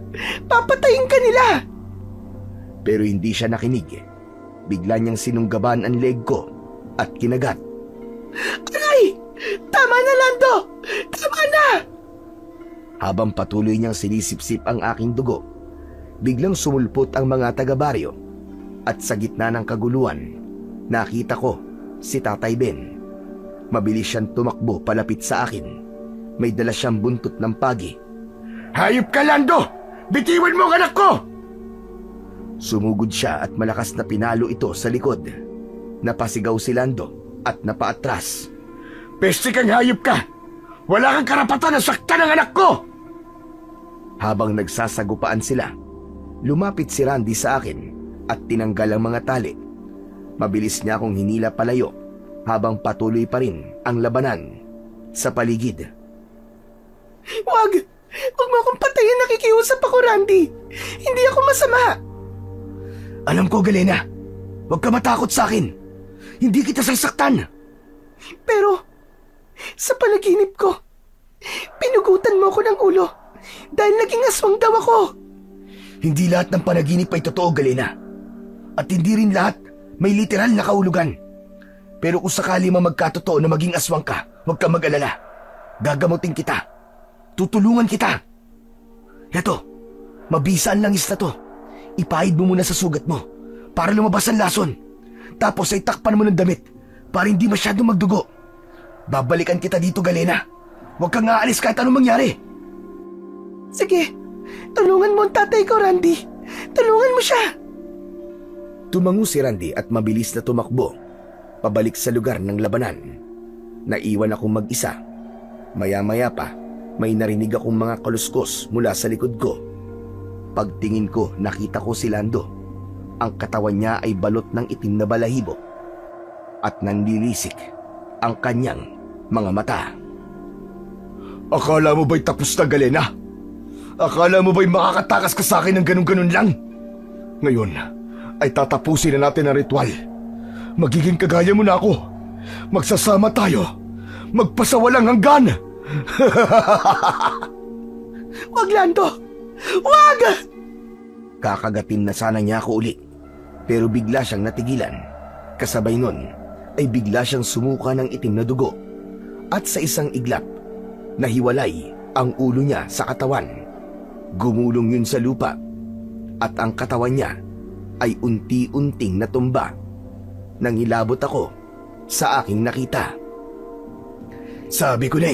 Papatayin ka nila. Pero hindi siya nakinig. Bigla niyang sinunggaban ang leg ko at kinagat. Aray! Tama na, Lando! Tama na! Habang patuloy niyang sinisipsip ang aking dugo, biglang sumulpot ang mga taga-baryo at sa gitna ng kaguluhan, nakita ko si Tatay Ben. Mabilis siyang tumakbo palapit sa akin. May dala siyang buntot ng pagi. Hayop ka, Lando! Bitiwan mo ang anak ko! Sumugod siya at malakas na pinalo ito sa likod. Napasigaw si Lando at napaatras. Peste kang hayop ka! Wala kang karapatan na saktan ang anak ko! Habang nagsasagupaan sila, lumapit si Randy sa akin at tinanggal ang mga tali. Mabilis niya akong hinila palayo habang patuloy pa rin ang labanan sa paligid. Wag! Huwag mo akong patayin, nakikiusap ako, Randy. Hindi ako masama. Alam ko, Galena. Huwag ka matakot sa akin. Hindi kita sasaktan. Pero, sa panaginip ko, pinugutan mo ako ng ulo dahil naging aswang daw ako. Hindi lahat ng panaginip ay totoo, Galena. At hindi rin lahat may literal na kahulugan. Pero kung sakali magkatotoo na maging aswang ka, huwag ka mag-alala. Gagamutin kita. Tutulungan kita. Eto, mabisa ang langis na to. Ipahid mo muna sa sugat mo para lumabas ang lason. Tapos ay takpan mo ng damit para hindi masyadong magdugo. Babalikan kita dito, Galena. Huwag kang aalis kahit anong mangyari. Sige, tulungan mo ang tatay ko, Randy. Tulungan mo siya. Tumango si Randy at mabilis na tumakbo pabalik sa lugar ng labanan. Naiwan akong mag-isa. Maya-maya pa, may narinig akong mga kaluskos mula sa likod ko. Pagtingin ko, nakita ko si Lando. Ang katawan niya ay balot ng itim na balahibo at nanlilisik ang kanyang mga mata. Akala mo ba'y tapos na, Galena? Akala mo ba'y makakatakas ka sa akin ng ganun-ganun lang? Ngayon ay tatapusin na natin ang ritual. Magiging kagaya mo na ako. Magsasama tayo. Magpasawalang hanggan. Wag, Lando! Wag! Kakagatin na sana niya ako uli, pero bigla siyang natigilan. Kasabay nun ay bigla siyang sumuka ng itim na dugo at sa isang iglap, nahiwalay ang ulo niya sa katawan. Gumulong yun sa lupa at ang katawan niya ay unti-unting natumba. Nangilabot ako sa aking nakita. Sabi ko na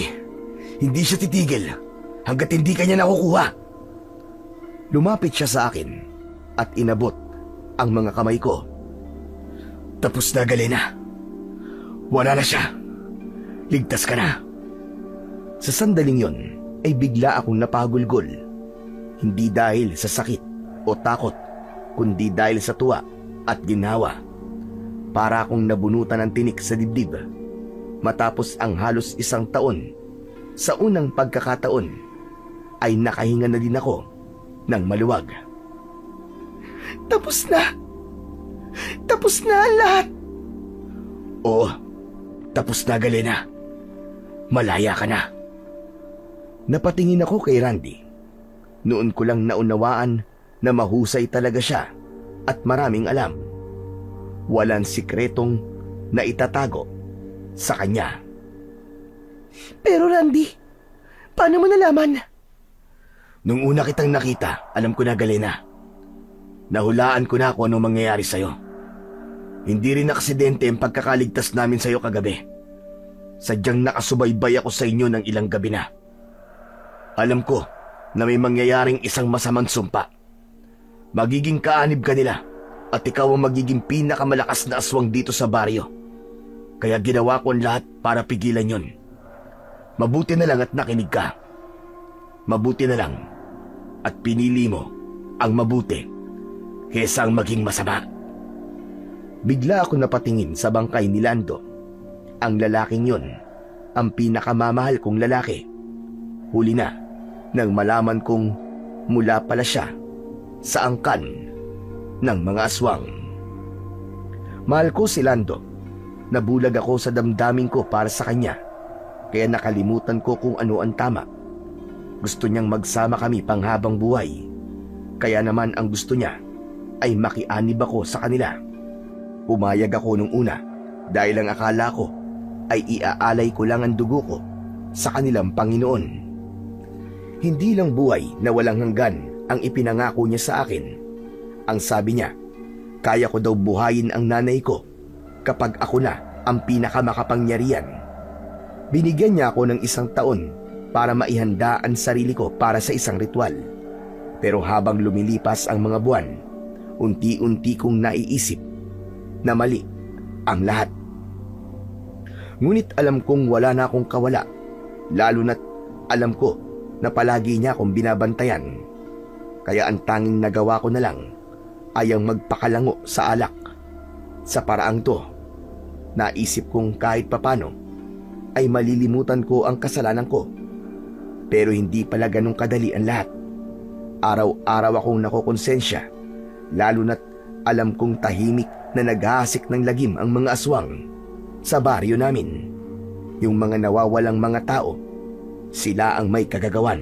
hindi siya titigil hanggat hindi kanya nakukuha. Lumapit siya sa akin at inabot ang mga kamay ko. Tapos na, Galena. Wala na siya. Ligtas ka na. Sa sandaling yon ay bigla akong napagulgol. Hindi dahil sa sakit o takot, kundi dahil sa tuwa at ginhawa. Para akong nabunutan ng tinik sa dibdib. Matapos ang halos isang taon, sa unang pagkakataon ay nakahinga na din ako ng maluwag. Tapos na. Tapos na ang lahat. Oo, tapos na, Galena. Malaya ka na. Napatingin ako kay Randy. Noon ko lang naunawaan na mahusay talaga siya at maraming alam. Walang sikretong na itatago sa kanya. Pero Randy, paano mo nalaman? Nung una kitang nakita, alam ko na, Galena. Nahulaan ko na kung anong mangyayari sa'yo. Hindi rin aksidente ang pagkakaligtas namin sa'yo kagabi. Sadyang nakasubaybay ako sa inyo ng ilang gabi na. Alam ko na may mangyayaring isang masamang sumpa. Magiging kaanib ka nila at ikaw ang magiging pinakamalakas na aswang dito sa baryo. Kaya ginawa ko ang lahat para pigilan yon. Mabuti na lang at nakinig ka. Mabuti na lang at pinili mo ang mabuti kesa ang maging masama. Bigla ako napatingin sa bangkay ni Lando. Ang lalaking yon, ang pinakamamahal kong lalaki. Huli na nang malaman kong mula pala siya sa angkan ng mga aswang. Mahal ko si Lando. Nabulag ako sa damdamin ko para sa kanya. Kaya nakalimutan ko kung ano ang tama. Gusto niyang magsama kami panghabang buhay. Kaya naman ang gusto niya ay makianib ako sa kanila. Pumayag ako nung una dahil ang akala ko ay iaalay ko lang ang dugo ko sa kanilang Panginoon. Hindi lang buhay na walang hanggan ang ipinangako niya sa akin. Ang sabi niya, kaya ko daw buhayin ang nanay ko kapag ako na ang pinakamakapangyarihan. Binigyan niya ako ng 1 taon para maihanda ang sarili ko para sa isang ritual. Pero habang lumilipas ang mga buwan, unti-unti kong naiisip na mali ang lahat. Ngunit alam kong wala na akong kawala, lalo na't alam ko na palagi niya akong binabantayan. Kaya ang tanging nagawa ko na lang ay ang magpakalango sa alak. Sa paraang to, naisip kong kahit papano ay malilimutan ko ang kasalanan ko. Pero hindi pala ganun kadali ang lahat. Araw-araw akong nakokonsensya, lalo na't alam kong tahimik na naghahasik ng lagim ang mga aswang sa baryo namin. Yung mga nawawalang mga tao, sila ang may kagagawan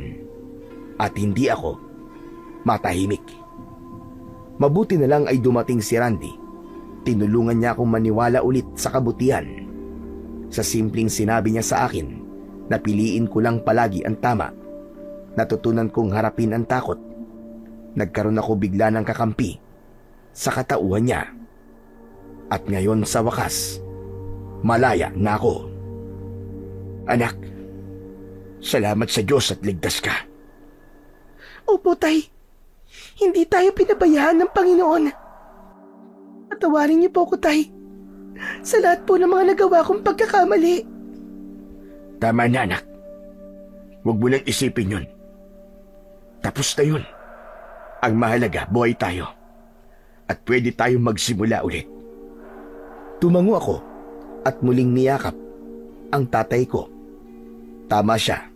at hindi ako matahimik. Mabuti na lang ay dumating si Randy. Tinulungan niya akong maniwala ulit sa kabutihan. Sa simpleng sinabi niya sa akin na piliin ko lang palagi ang tama, natutunan kong harapin ang takot. Nagkaroon ako bigla ng kakampi sa katauhan niya. At ngayon sa wakas, malaya na ako. Anak, salamat sa Diyos at ligtas ka. Opo, Tay. Hindi tayo pinabayaan ng Panginoon. Patawarin niyo po ako, Tay. Sa lahat po ng mga nagawa kong pagkakamali. Tama na, anak. Huwag mo nang isipin yun. Tapos na yun. Ang mahalaga, buhay tayo. At pwede tayong magsimula ulit. Tumango ako at muling niyakap ang tatay ko. Tama siya.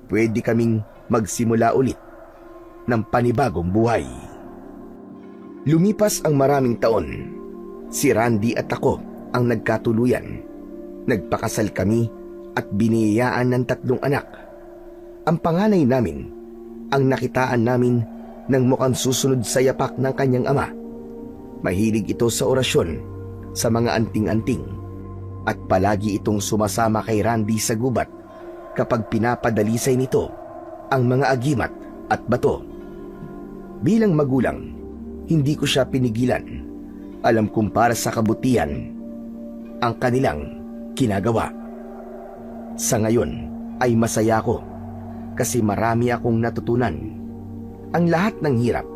Pwede kaming magsimula ulit ng panibagong buhay. Lumipas ang maraming taon. Si Randy at ako ang nagkatuluyan. Nagpakasal kami at biniyayaan ng 3 anak. Ang panganay namin ang nakitaan namin ng mukhang susunod sa yapak ng kanyang ama. Mahilig ito sa orasyon, sa mga anting-anting, at palagi itong sumasama kay Randy sa gubat kapag pinapadalisay nito ang mga agimat at bato. Bilang magulang, hindi ko siya pinigilan. Alam kong para sa kabutihan ang kanilang ginagawa. Sa ngayon ay masaya ko kasi marami akong natutunan. Ang lahat ng hirap,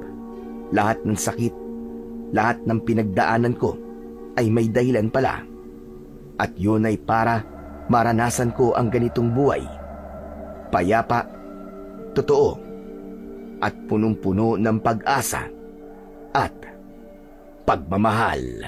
lahat ng sakit, lahat ng pinagdaanan ko ay may dahilan pala. At yun ay para maranasan ko ang ganitong buhay. Payapa, totoo, at punong-puno ng pag-asa at pagmamahal.